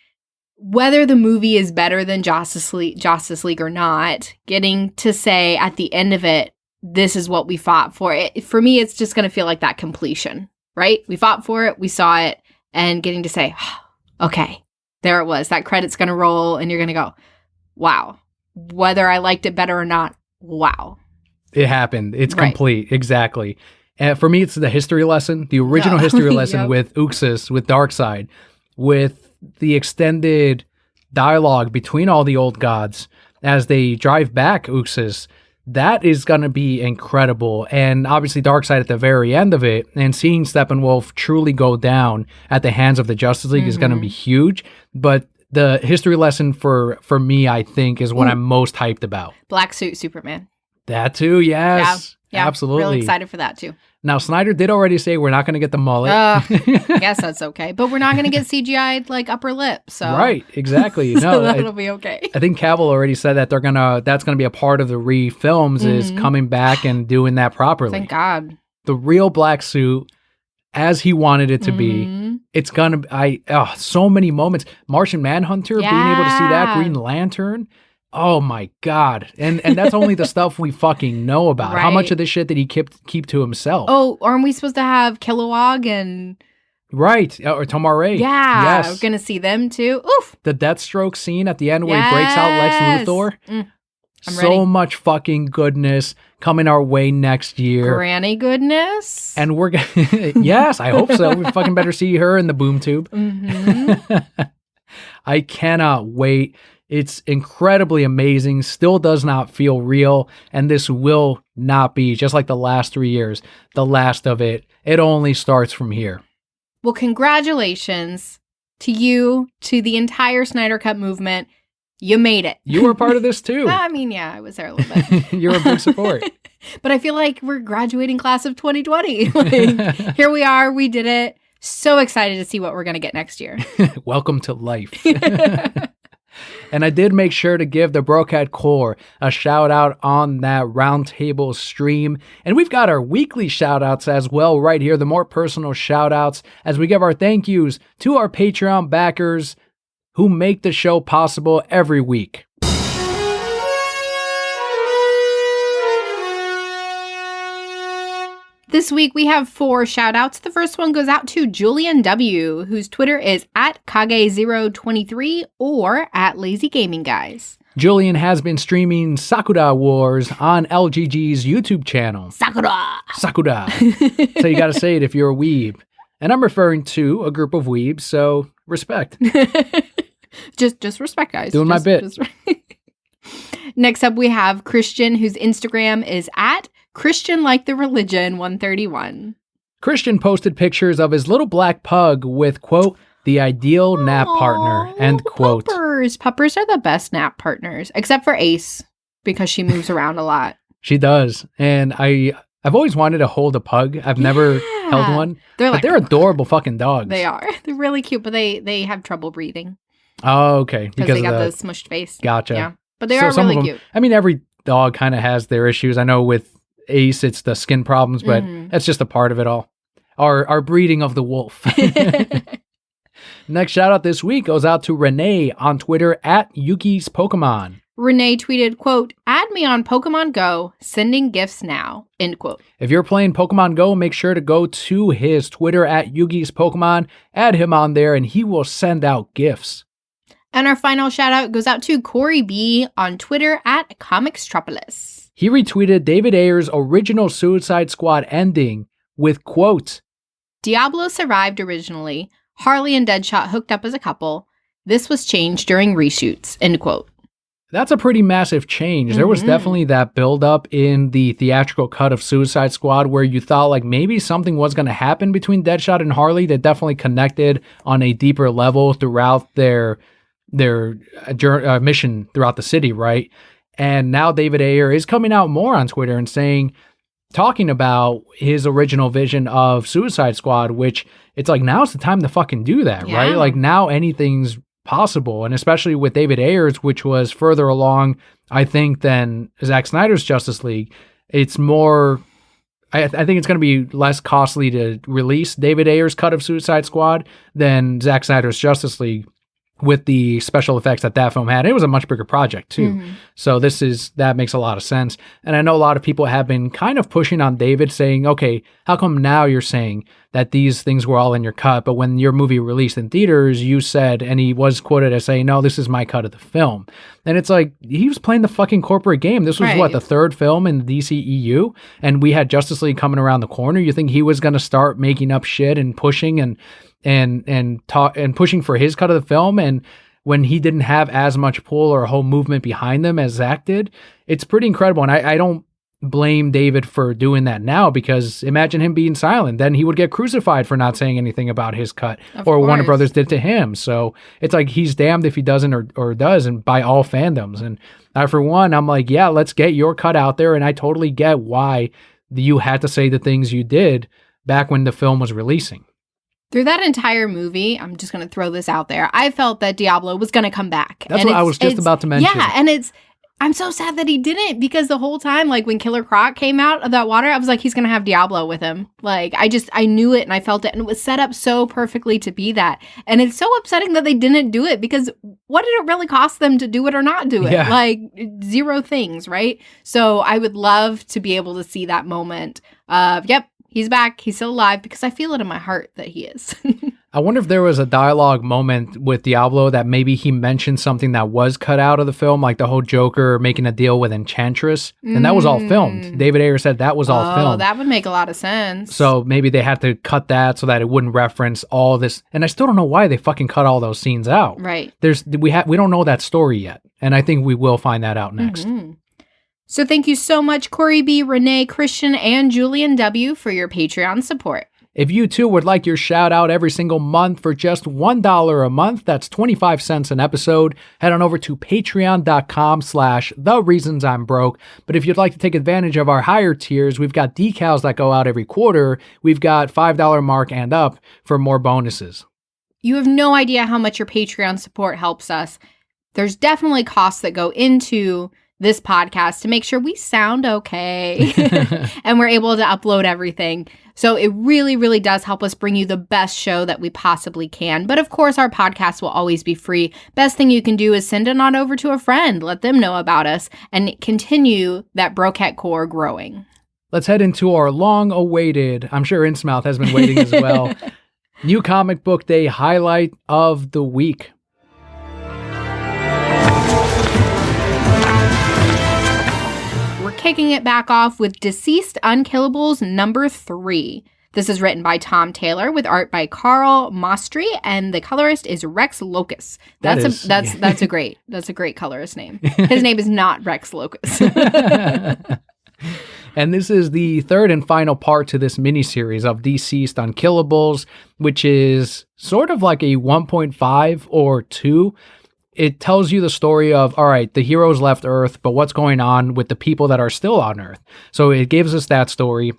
whether the movie is better than Justice League or not, getting to say at the end of it, this is what we fought for. For me, it's just going to feel like that completion, right? We fought for it, we saw it, and getting to say, okay, there it was. That credit's going to roll and you're going to go, wow. Whether I liked it better or not, wow. It happened. It's Right. complete. Exactly. And for me, it's the history lesson, the original history lesson Yep. with Uxas, with Darkseid, with the extended dialogue between all the old gods as they drive back Uxas. That is going to be incredible. And obviously Darkseid at the very end of it, and seeing Steppenwolf truly go down at the hands of the Justice League is going to be huge. But the history lesson for me, I think, is what I'm most hyped about. Black suit Superman. That too, yes. Yeah. Absolutely. Really excited for that too. Now, Snyder did already say we're not going to get the mullet. I guess that's okay. But we're not going to get CGI'd like upper lip. So Right, exactly. so No, that'll be okay. I think Cavill already said that that's gonna be a part of the re-films is coming back and doing that properly. Thank God. The real black suit as he wanted it to be. It's gonna so many moments. Martian Manhunter, being able to see that, Green Lantern. Oh my God. And that's only the stuff we fucking know about. How much of this shit did he keep to himself? Oh, aren't we supposed to have Kilowog and Right. Or Tomare. Yeah. Yes. We're gonna see them too. Oof. The Deathstroke scene at the end where he breaks out Lex Luthor. I'm so ready. much fucking goodness coming our way next year. Granny goodness. And we're yes, I hope so. We fucking better see her in the boom tube. I cannot wait. It's incredibly amazing. Still does not feel real. And this will not be, just like the last 3 years, the last of it. It only starts from here. Well, congratulations to you, to the entire Snyder Cut movement. You made it. You were part of this too. I mean, yeah, I was there a little bit. You're a big support. But I feel like we're graduating class of 2020. Like, here we are. We did it. So excited to see what we're going to get next year. Welcome to life. And I did make sure to give the Brocat Core a shout out on that roundtable stream. And we've got our weekly shout outs as well right here, the more personal shout outs, as we give our thank yous to our Patreon backers who make the show possible every week. This week we have 4 shout outs. The first one goes out to Julian W., whose Twitter is at Kage023 or at Lazy Gaming Guys. Julian has been streaming Sakura Wars on LGG's YouTube channel. Sakura! Sakura. So you gotta say it if you're a weeb. And I'm referring to a group of weebs, so respect. Just respect, guys. Doing my bit. Next up we have Christian, whose Instagram is at Christian Like the Religion 131. Christian posted pictures of his little black pug with, quote, the ideal nap partner, end quote. Puppers are the best nap partners, except for Ace, because she moves around a lot. She does. And I've always wanted to hold a pug. I've never held one. They're adorable fucking dogs. They are. They're really cute, but they have trouble breathing. Oh, okay. Because they got the smushed face. Gotcha. Yeah. But they are really cute. I mean, every dog kind of has their issues. I know with Ace, it's the skin problems, but that's just a part of it all. Our breeding of the wolf. Next shout out this week goes out to Renee on Twitter at Yuki's Pokemon. Renee tweeted, quote, add me on Pokemon Go, sending gifts now, end quote. If you're playing Pokemon Go, make sure to go to his Twitter at Yuki's Pokemon, add him on there, and he will send out gifts. And our final shout out goes out to Corey B on Twitter at Comicstropolis. He retweeted David Ayer's original Suicide Squad ending with, quote, Diablo survived originally. Harley and Deadshot hooked up as a couple. This was changed during reshoots, end quote. That's a pretty massive change. There was definitely that build-up in the theatrical cut of Suicide Squad where you thought like maybe something was going to happen between Deadshot and Harley that definitely connected on a deeper level throughout their mission throughout the city, right? And now David Ayer is coming out more on Twitter and talking about his original vision of Suicide Squad, which it's like now's the time to fucking do that, right? Like now anything's possible, and especially with David Ayer's, which was further along, I think, than Zack Snyder's Justice League. It's more, I think it's going to be less costly to release David Ayer's cut of Suicide Squad than Zack Snyder's Justice League. with the special effects that film had. It was a much bigger project too. So that makes a lot of sense. And I know a lot of people have been kind of pushing on David saying, okay, how come now you're saying that these things were all in your cut, but when your movie released in theaters, you said, and he was quoted as saying, no, this is my cut of the film. And it's like, he was playing the fucking corporate game. This was what, the third film in the DCEU? And we had Justice League coming around the corner. You think he was going to start making up shit and pushing and pushing for his cut of the film, and when he didn't have as much pull or a whole movement behind them as Zack did? It's pretty incredible. And I don't blame David for doing that now, because imagine him being silent. Then he would get crucified for not saying anything about his cut, or Warner Brothers did to him. So it's like, he's damned if he doesn't or does, and by all fandoms. And I, for one, I'm like, yeah, let's get your cut out there. And I totally get why you had to say the things you did back when the film was releasing. Through that entire movie, I'm just going to throw this out there, I felt that Diablo was going to come back. That's what I was just about to mention. Yeah, and I'm so sad that he didn't, because the whole time, like when Killer Croc came out of that water, I was like, he's going to have Diablo with him. Like, I knew it and I felt it, and it was set up so perfectly to be that. And it's so upsetting that they didn't do it, because what did it really cost them to do it or not do it? Yeah. Like, zero things, right? So I would love to be able to see that moment of, yep, he's back, he's still alive, because I feel it in my heart that he is. I wonder if there was a dialogue moment with Diablo that maybe he mentioned something that was cut out of the film, like the whole Joker making a deal with Enchantress. And that was all filmed. David Ayer said that was all filmed. Oh, that would make a lot of sense. So maybe they had to cut that so that it wouldn't reference all this. And I still don't know why they fucking cut all those scenes out. Right. We don't know that story yet. And I think we will find that out next. So thank you so much, Corey B., Renee, Christian, and Julian W. for your Patreon support. If you too would like your shout out every single month for just $1 a month, that's 25 cents an episode, head on over to patreon.com/thereasonsimebroke. But if you'd like to take advantage of our higher tiers, we've got decals that go out every quarter. We've got $5 mark and up for more bonuses. You have no idea how much your Patreon support helps us. There's definitely costs that go into this podcast to make sure we sound okay and we're able to upload everything. So it really, really does help us bring you the best show that we possibly can. But of course, our podcast will always be free. Best thing you can do is send it on over to a friend, let them know about us, and continue that Brocat core growing. Let's head into our long-awaited, I'm sure Innsmouth has been waiting as well, New Comic Book Day highlight of the week. Kicking it back off with DCEased Unkillables number 3. This is written by Tom Taylor with art by Carl Mostry, and the colorist is Rex Locus. That's a great colorist name. His name is not Rex Locus. And this is the third and final part to this miniseries of DCEased Unkillables, which is sort of like a 1.5 or 2. It tells you the story of, all right, the heroes left Earth, but what's going on with the people that are still on Earth? So it gives us that story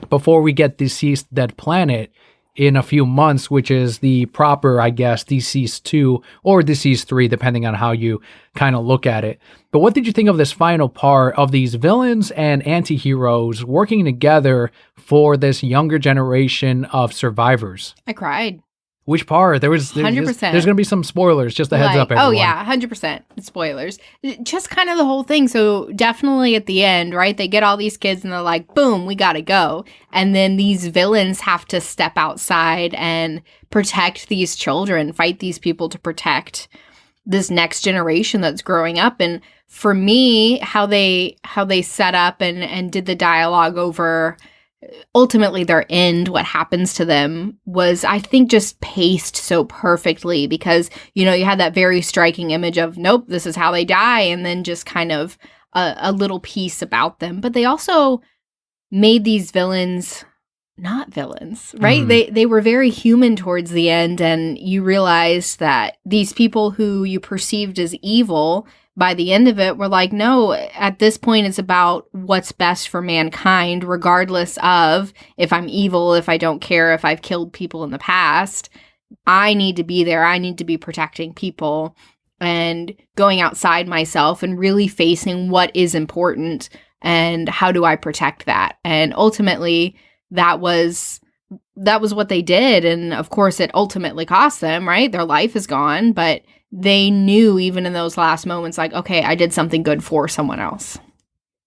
before we get DCEased Dead Planet in a few months, which is the proper, I guess, DCEased 2 or DCEased 3, depending on how you kind of look at it. But what did you think of this final part of these villains and anti-heroes working together for this younger generation of survivors? I cried. Which part? There's 100%. There's going to be some spoilers, just a heads up, everyone. Oh, yeah, 100% spoilers. Just kind of the whole thing. So definitely at the end, right, they get all these kids and they're like, boom, we got to go. And then these villains have to step outside and protect these children, fight these people to protect this next generation that's growing up. And for me, how they set up and did the dialogue over ultimately their end, what happens to them, was, I think, just paced so perfectly, because, you know, you had that very striking image of, nope, this is how they die, and then just kind of a little piece about them. But they also made these villains not villains, right? They were very human towards the end, and you realized that these people who you perceived as evil, by the end of it, were like, no, at this point it's about what's best for mankind, regardless of if I'm evil, if I don't care, if I've killed people in the past. I need to be there. I need to be protecting people and going outside myself and really facing what is important and how do I protect that. And ultimately, that was what they did. And of course, it ultimately cost them, right? Their life is gone, but they knew even in those last moments, like, okay, I did something good for someone else.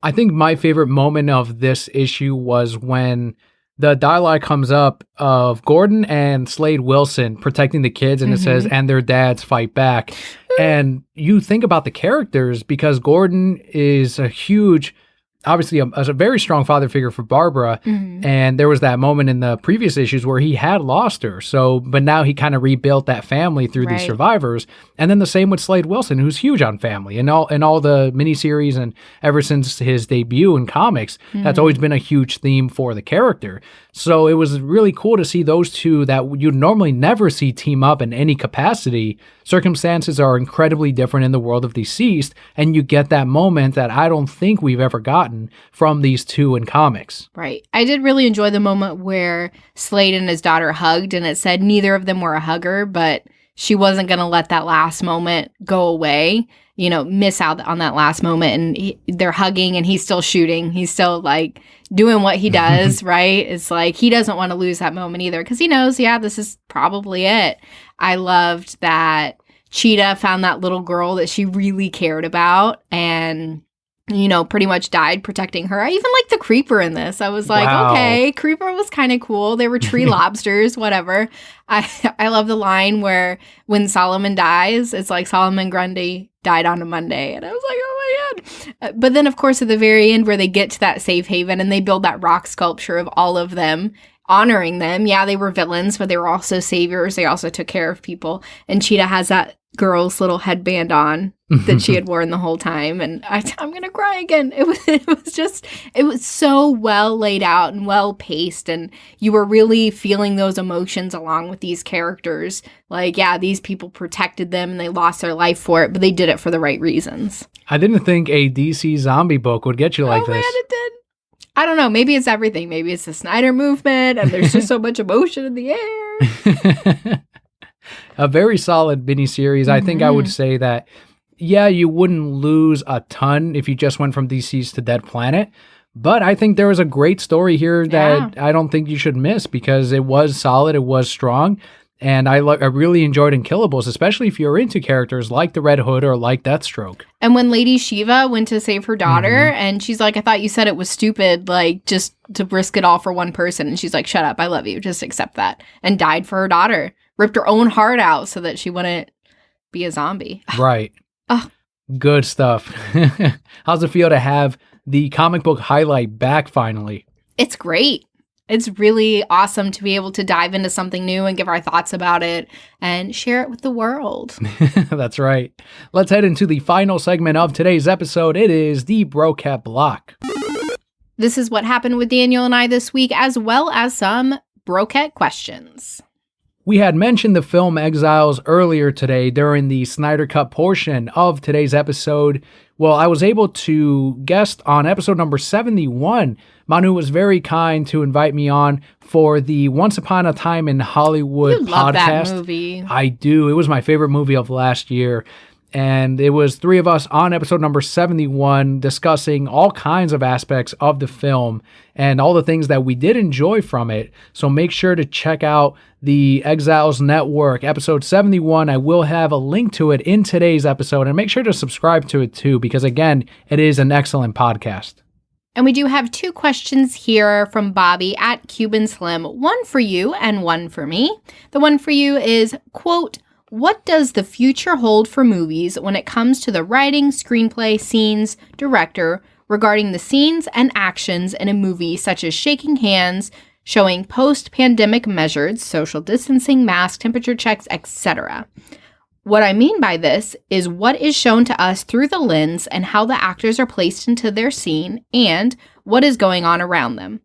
I think my favorite moment of this issue was when the dialogue comes up of Gordon and Slade Wilson protecting the kids, and it says, and their dads fight back. And you think about the characters, because Gordon is obviously a very strong father figure for Barbara. And there was that moment in the previous issues where he had lost her. But now he kind of rebuilt that family through these survivors. And then the same with Slade Wilson, who's huge on family and all the miniseries, and ever since his debut in comics, that's always been a huge theme for the character. So it was really cool to see those two that you'd normally never see team up in any capacity. Circumstances are incredibly different in the world of DCEased, and you get that moment that I don't think we've ever gotten from these two in comics. Right. I did really enjoy the moment where Slade and his daughter hugged, and it said neither of them were a hugger, but she wasn't going to let that last moment go away, miss out on that last moment. And they're hugging, and he's still shooting. He's still like doing what he does, right? It's like he doesn't want to lose that moment either, because he knows, this is probably it. I loved that Cheetah found that little girl that she really cared about, and pretty much died protecting her. I even liked the Creeper in this. I was like, okay, Creeper was kind of cool. They were tree lobsters, whatever. I love the line where when Solomon dies, it's like Solomon Grundy died on a Monday. And I was like, oh my God. But then, of course, at the very end where they get to that safe haven and they build that rock sculpture of all of them, honoring them. Yeah, they were villains, but they were also saviors. They also took care of people. And Cheetah has that girl's little headband on that she had worn the whole time, and I'm gonna cry again. It was so well laid out and well paced, and you were really feeling those emotions along with these characters. Like, these people protected them and they lost their life for it, but they did it for the right reasons. I didn't think a DC zombie book would get you like this. Man, it did. I don't know. Maybe it's everything. Maybe it's the Snyder movement, and there's just so much emotion in the air. A very solid miniseries. I think I would say that, you wouldn't lose a ton if you just went from DC's to Dead Planet. But I think there was a great story here that I don't think you should miss, because it was solid, it was strong. And I really enjoyed Unkillables, especially if you're into characters like the Red Hood or like Deathstroke. And when Lady Shiva went to save her daughter, and she's like, I thought you said it was stupid, like, just to risk it all for one person. And she's like, shut up, I love you, just accept that. And died for her daughter. Ripped her own heart out so that she wouldn't be a zombie. Right. Good stuff. How's it feel to have the comic book highlight back finally? It's great. It's really awesome to be able to dive into something new and give our thoughts about it and share it with the world. That's right. Let's head into the final segment of today's episode. It is the Brocat Block. This is what happened with Daniel and I this week, as well as some Brocat questions. We had mentioned the film Exiles earlier today during the Snyder Cut portion of today's episode. Well, I was able to guest on episode number 71. Manu was very kind to invite me on for the Once Upon a Time in Hollywood podcast. Love that movie. I do. It was my favorite movie of last year. And it was three of us on episode number 71 discussing all kinds of aspects of the film and all the things that we did enjoy from it. So make sure to check out the Exiles Network, episode 71. I will have a link to it in today's episode, and make sure to subscribe to it too, because again, it is an excellent podcast. And we do have two questions here from Bobby at Cuban Slim, one for you and one for me. The one for you is, quote, what does the future hold for movies when it comes to the writing, screenplay, scenes, director, regarding the scenes and actions in a movie such as shaking hands, showing post-pandemic measures, social distancing, mask, temperature checks, etc.? What I mean by this is what is shown to us through the lens and how the actors are placed into their scene and what is going on around them.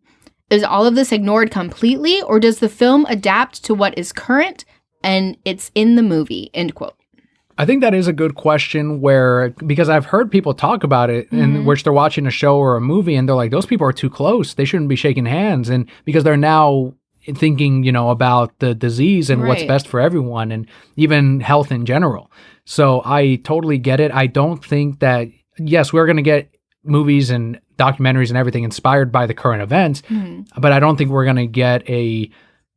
Is all of this ignored completely, or does the film adapt to what is current and it's in the movie, end quote? I think that is a good question because I've heard people talk about it in which they're watching a show or a movie and they're like, those people are too close. They shouldn't be shaking hands. And because they're now thinking, about the disease and what's best for everyone and even health in general. So I totally get it. I don't think that, yes, we're going to get movies and documentaries and everything inspired by the current events, but I don't think we're going to get a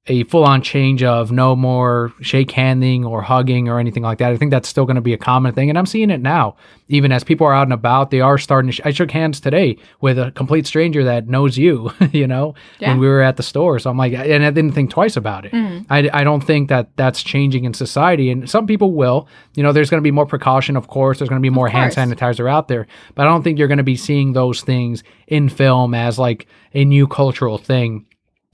a full-on change of no more shake handing or hugging or anything like that. I think that's still going to be a common thing, and I'm seeing it now. Even as people are out and about, they are starting to I shook hands today with a complete stranger that knows you, when we were at the store. So I'm like, and I didn't think twice about it. I don't think that that's changing in society, and some people will. There's going to be more precaution, of course. There's going to be more hand sanitizer out there, but I don't think you're going to be seeing those things in film as like a new cultural thing.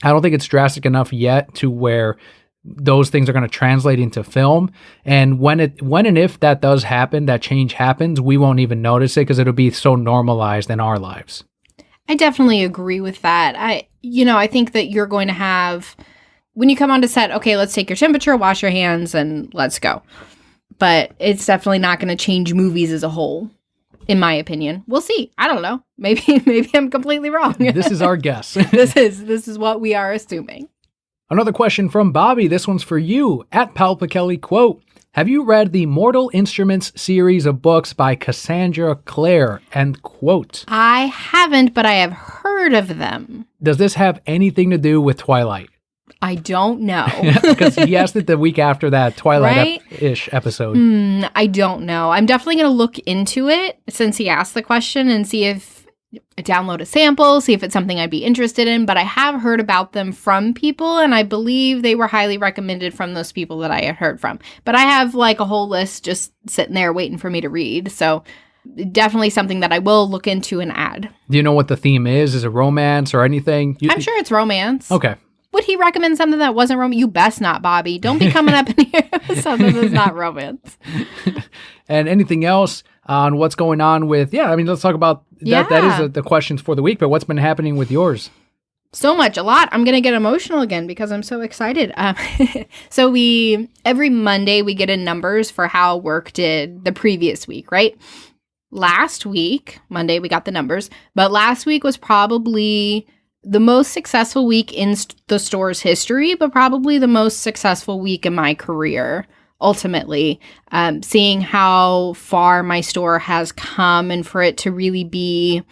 I don't think it's drastic enough yet to where those things are going to translate into film. And when and if that does happen, that change happens, we won't even notice it because it'll be so normalized in our lives. I definitely agree with that. I think that you're going to have, when you come onto set, okay, let's take your temperature, wash your hands, and let's go. But it's definitely not going to change movies as a whole. In my opinion. We'll see. I don't know. Maybe I'm completely wrong. This is our guess. This is what we are assuming. Another question from Bobby. This one's for you. At Kelli, quote, have you read the Mortal Instruments series of books by Cassandra Clare? End quote. I haven't, but I have heard of them. Does this have anything to do with Twilight? I don't know. Because he asked it the week after that Twilight-ish episode. I don't know. I'm definitely going to look into it since he asked the question and see if I download a sample, see if it's something I'd be interested in. But I have heard about them from people, and I believe they were highly recommended from those people that I had heard from. But I have like a whole list just sitting there waiting for me to read. So definitely something that I will look into and add. Do you know what the theme is? Is it romance or anything? I'm sure it's romance. Okay. Would he recommend something that wasn't romance? You best not, Bobby. Don't be coming up in here with something that's not romance. And anything else on what's going on with, let's talk about that. Yeah. That is the questions for the week, but what's been happening with yours? So much, a lot. I'm going to get emotional again because I'm so excited. So every Monday we get in numbers for how work did the previous week, right? Last week, Monday, we got the numbers, but last week was probably the most successful week in the store's history, but probably the most successful week in my career, ultimately. Seeing how far my store has come and for it to really be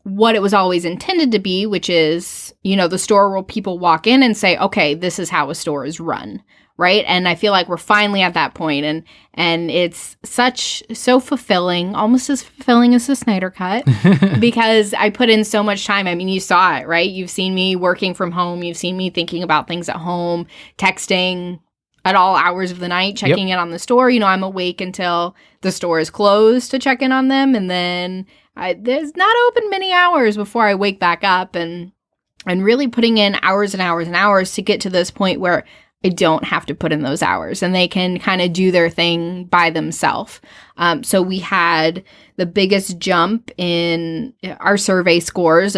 what it was always intended to be, which is, the store where people walk in and say, okay, this is how a store is run, right? And I feel like we're finally at that point, and it's so fulfilling, almost as fulfilling as the Snyder Cut, because I put in so much time. I mean, you saw it, right? You've seen me working from home. You've seen me thinking about things at home, texting at all hours of the night, checking in on the store. I'm awake until the store is closed to check in on them, and then there's not open many hours before I wake back up, and really putting in hours and hours and hours to get to this point where I don't have to put in those hours and they can kind of do their thing by themselves. So we had the biggest jump in our survey scores.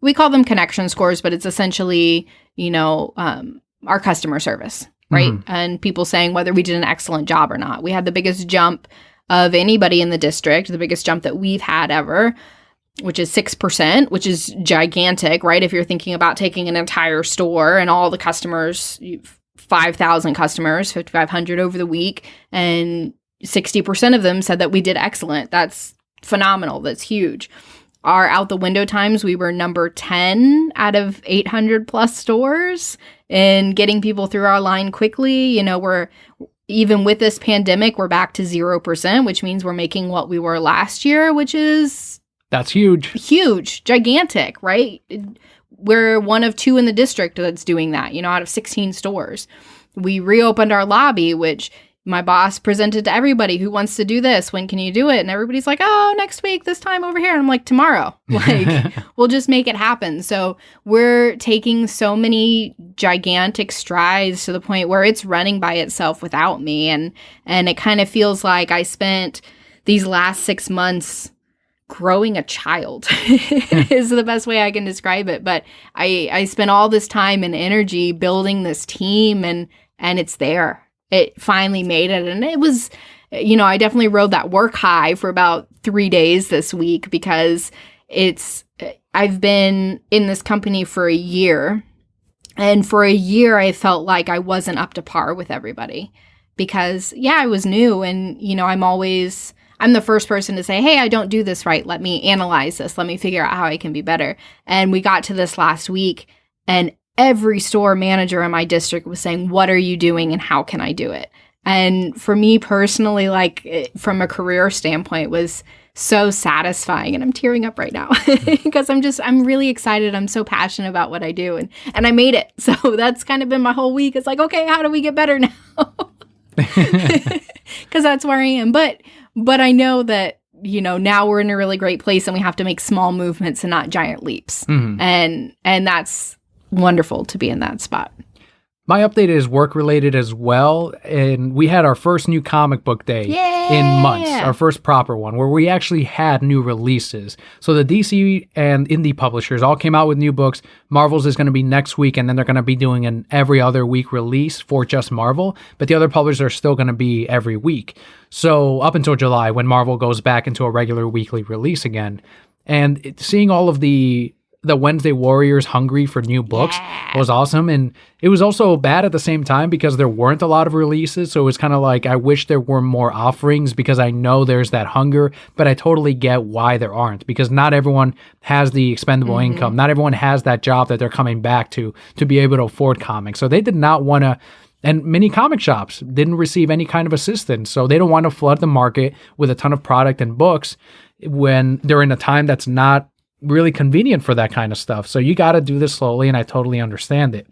We call them connection scores, but it's essentially, our customer service, right? Mm-hmm. And people saying whether we did an excellent job or not. We had the biggest jump of anybody in the district, the biggest jump that we've had ever, which is 6%, which is gigantic, right? If you're thinking about taking an entire store and all the customers, 5,000 customers, 5,500 over the week, and 60% of them said that we did excellent. That's phenomenal. That's huge. Our out the window times, we were number 10 out of 800 plus stores in getting people through our line quickly. We're even with this pandemic, we're back to 0%, which means we're making what we were last year, which is that's huge. Huge, gigantic, right? We're one of 2 in the district that's doing that, out of 16 stores. We reopened our lobby, which my boss presented to everybody who wants to do this. When can you do it? And everybody's like, oh, next week, this time over here. And I'm like, tomorrow. We'll just make it happen. So we're taking so many gigantic strides to the point where it's running by itself without me. And it kind of feels like I spent these last 6 months growing a child is the best way I can describe it. But I spent all this time and energy building this team and it's there. It finally made it. And it was, I definitely rode that work high for about 3 days this week because I've been in this company for a year. And for a year, I felt like I wasn't up to par with everybody because, I was new. And, I'm the first person to say, hey, I don't do this right. Let me analyze this. Let me figure out how I can be better. And we got to this last week and every store manager in my district was saying, what are you doing and how can I do it? And for me personally, like from a career standpoint, it was so satisfying. And I'm tearing up right now because I'm really excited. I'm so passionate about what I do. And I made it. So that's kind of been my whole week. It's like, okay, how do we get better now? Because that's where I am. But I know that, you know, now we're in a really great place and we have to make small movements and not giant leaps. And that's wonderful to be in that spot. My update is work related as well. And we had our first new comic book day in months, our first proper one, where we actually had new releases. So the DC and indie publishers all came out with new books. Marvel's is going to be next week, and then they're going to be doing an every other week release for just Marvel. But the other publishers are still going to be every week. So up until July, when Marvel goes back into a regular weekly release again. And seeing all of the Wednesday Warriors hungry for new books was awesome. And it was also bad at the same time because there weren't a lot of releases. So it was kind of like, I wish there were more offerings because I know there's that hunger, but I totally get why there aren't, because not everyone has the expendable income. Not everyone has that job that they're coming back to be able to afford comics. So they did not want to, and many comic shops didn't receive any kind of assistance. So they don't want to flood the market with a ton of product and books when they're in a time that's not really convenient for that kind of stuff. So you got to do this slowly, and I totally understand it.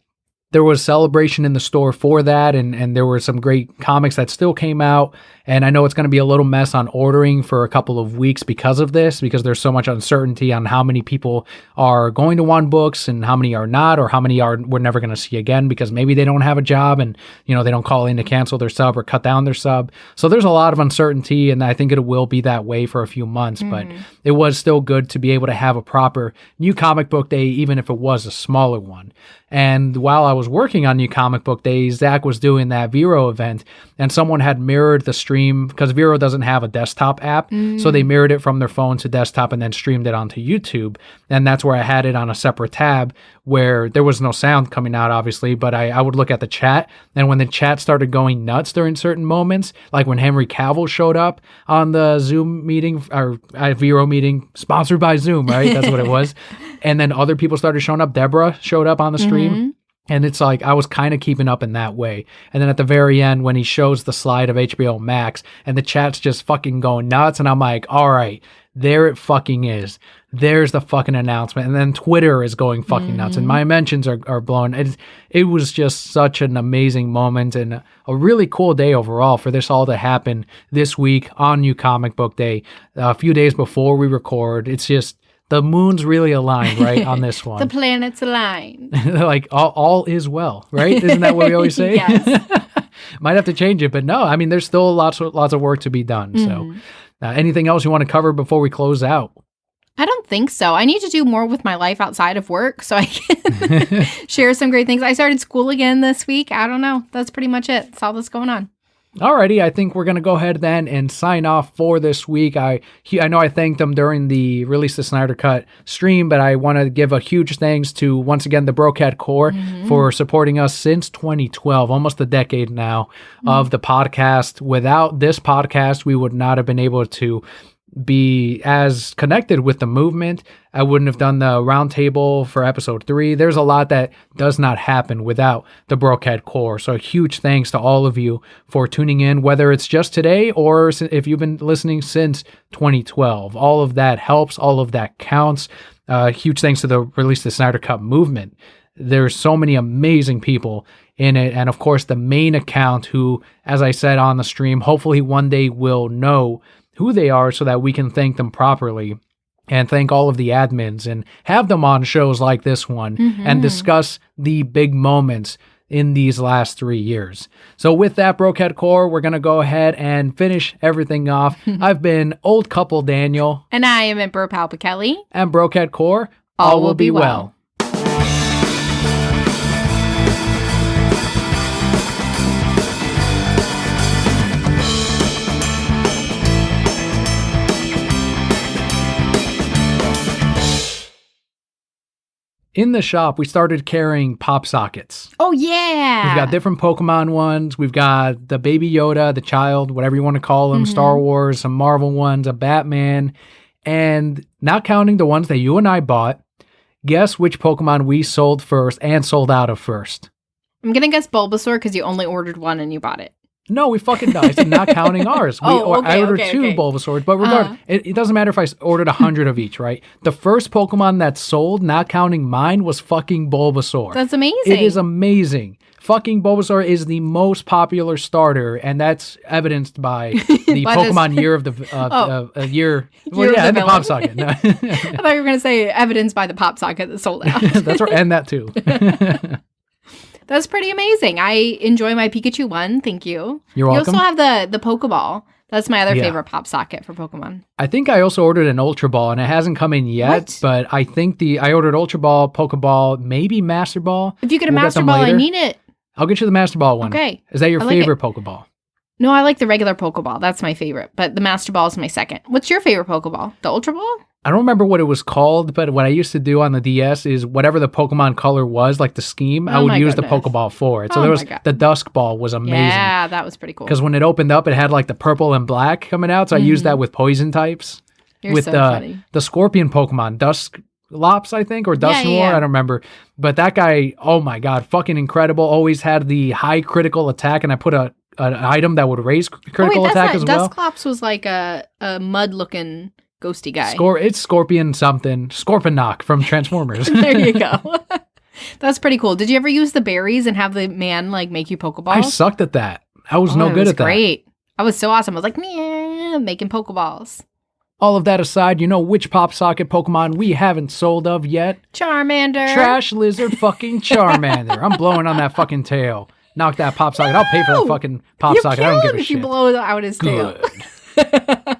There was celebration in the store for that, and there were some great comics that still came out. And I know it's going to be a little mess on ordering for a couple of weeks because of this, because there's so much uncertainty on how many people are going to want books and how many are not, or how many we're never going to see again because maybe they don't have a job and, you know, they don't call in to cancel their sub or cut down their sub. So there's a lot of uncertainty, and I think it will be that way for a few months, but it was still good to be able to have a proper new comic book day, even if it was a smaller one. And while I was working on New Comic Book Days, Zach was doing that Vero event, and someone had mirrored the stream because Vero doesn't have a desktop app. So they mirrored it from their phone to desktop and then streamed it onto YouTube. And that's where I had it on a separate tab where there was no sound coming out, obviously, but I would look at the chat. And when the chat started going nuts during certain moments, like when Henry Cavill showed up on the Zoom meeting or Vero meeting, sponsored by Zoom, right? That's what it was. And then other people started showing up. Deborah showed up on the stream. And it's like, I was kind of keeping up in that way. And then at the very end, when he shows the slide of HBO Max and the chat's just fucking going nuts. And I'm like, all right, there it fucking is. There's the fucking announcement. And then Twitter is going fucking nuts. And my mentions are blowing. It was just such an amazing moment and a really cool day overall for this all to happen this week on New Comic Book Day. A few days before we record. It's just, the moon's really aligned, right, on this one. The planets align. Like, all is well, right? Isn't that what we always say? Yes. Might have to change it, but no, I mean, there's still lots of work to be done. So anything else you want to cover before we close out? I don't think so. I need to do more with my life outside of work so I can share some great things. I started school again this week. I don't know. That's pretty much it. That's all that's going on. Alrighty, I think we're going to go ahead then and sign off for this week. I know I thanked them during the Release the Snyder Cut stream, but I want to give a huge thanks to, once again, the Brocat Core for supporting us since 2012, almost a decade now of the podcast. Without this podcast, we would not have been able to be as connected with the movement. I wouldn't have done the roundtable for episode 3. There's a lot that does not happen without the Brocat Core. So a huge thanks to all of you for tuning in, whether it's just today or if you've been listening since 2012. All of that helps. All of that counts. Huge thanks to the Release the Snyder Cut movement. There's so many amazing people in it. And of course, the main account who, as I said on the stream, hopefully one day will know who they are so that we can thank them properly and thank all of the admins and have them on shows like this one and discuss the big moments in these last 3 years. So with that, Brocat Core, we're going to go ahead and finish everything off. I've been Old Couple Daniel. And I am Emperor Palpa Kelli. And Brocat Core, all will be well. In the shop, we started carrying pop sockets. Oh, yeah. We've got different Pokemon ones. We've got the Baby Yoda, the child, whatever you want to call him, Star Wars, some Marvel ones, a Batman, and not counting the ones that you and I bought. Guess which Pokemon we sold first and sold out of first. I'm going to guess Bulbasaur because you only ordered one and you bought it. No, we fucking died. It's not counting ours. I ordered two Bulbasaurs, but regardless, it doesn't matter if I ordered 100 of each, right? The first Pokemon that sold, not counting mine, was fucking Bulbasaur. That's amazing. It is amazing. Fucking Bulbasaur is the most popular starter, and that's evidenced by the Pokemon Year of the Year. Well, yeah, and the Pop Socket. No. I thought you were going to say evidenced by the Pop Socket that sold out. That's right, and that too. That's pretty amazing. I enjoy my Pikachu one. Thank you. You're welcome. You also have the Pokeball. That's my other favorite Pop Socket for Pokemon. I think I also ordered an Ultra Ball, and it hasn't come in yet. But I think I ordered Ultra Ball, Pokeball, maybe Master Ball. If you get a Master Ball, I need it. I'll get you the Master Ball one. Okay. Is that your favorite Pokeball? No, I like the regular Pokeball. That's my favorite. But the Master Ball is my second. What's your favorite Pokeball? The Ultra Ball? I don't remember what it was called, but what I used to do on the DS is whatever the Pokemon color was, like the scheme, I would use the Pokeball for it. So there was the Dusk Ball was amazing. Yeah, that was pretty cool. Because when it opened up, it had like the purple and black coming out. So I used that with poison types. You're so funny. The Scorpion Pokemon, Dusclops, I think, or Dusknoir, I don't remember. But that guy, oh my God, fucking incredible. Always had the high critical attack, and I put an item that would raise critical attack as well. Dusclops was like a mud-looking ghosty guy. It's Scorpion something. Scorponok from Transformers. There you go. That's pretty cool. Did you ever use the berries and have the man like make you Pokeballs? I sucked at that. I was no good at that. Great. I was so awesome. I was like, making Pokeballs. All of that aside, you know which Pop Socket Pokemon we haven't sold of yet? Charmander. Trash Lizard fucking Charmander. I'm blowing on that fucking tail. Knock that Pop Socket. I'll pay for that fucking Pop Socket. I don't give a shit. If you blow out his tail. Good.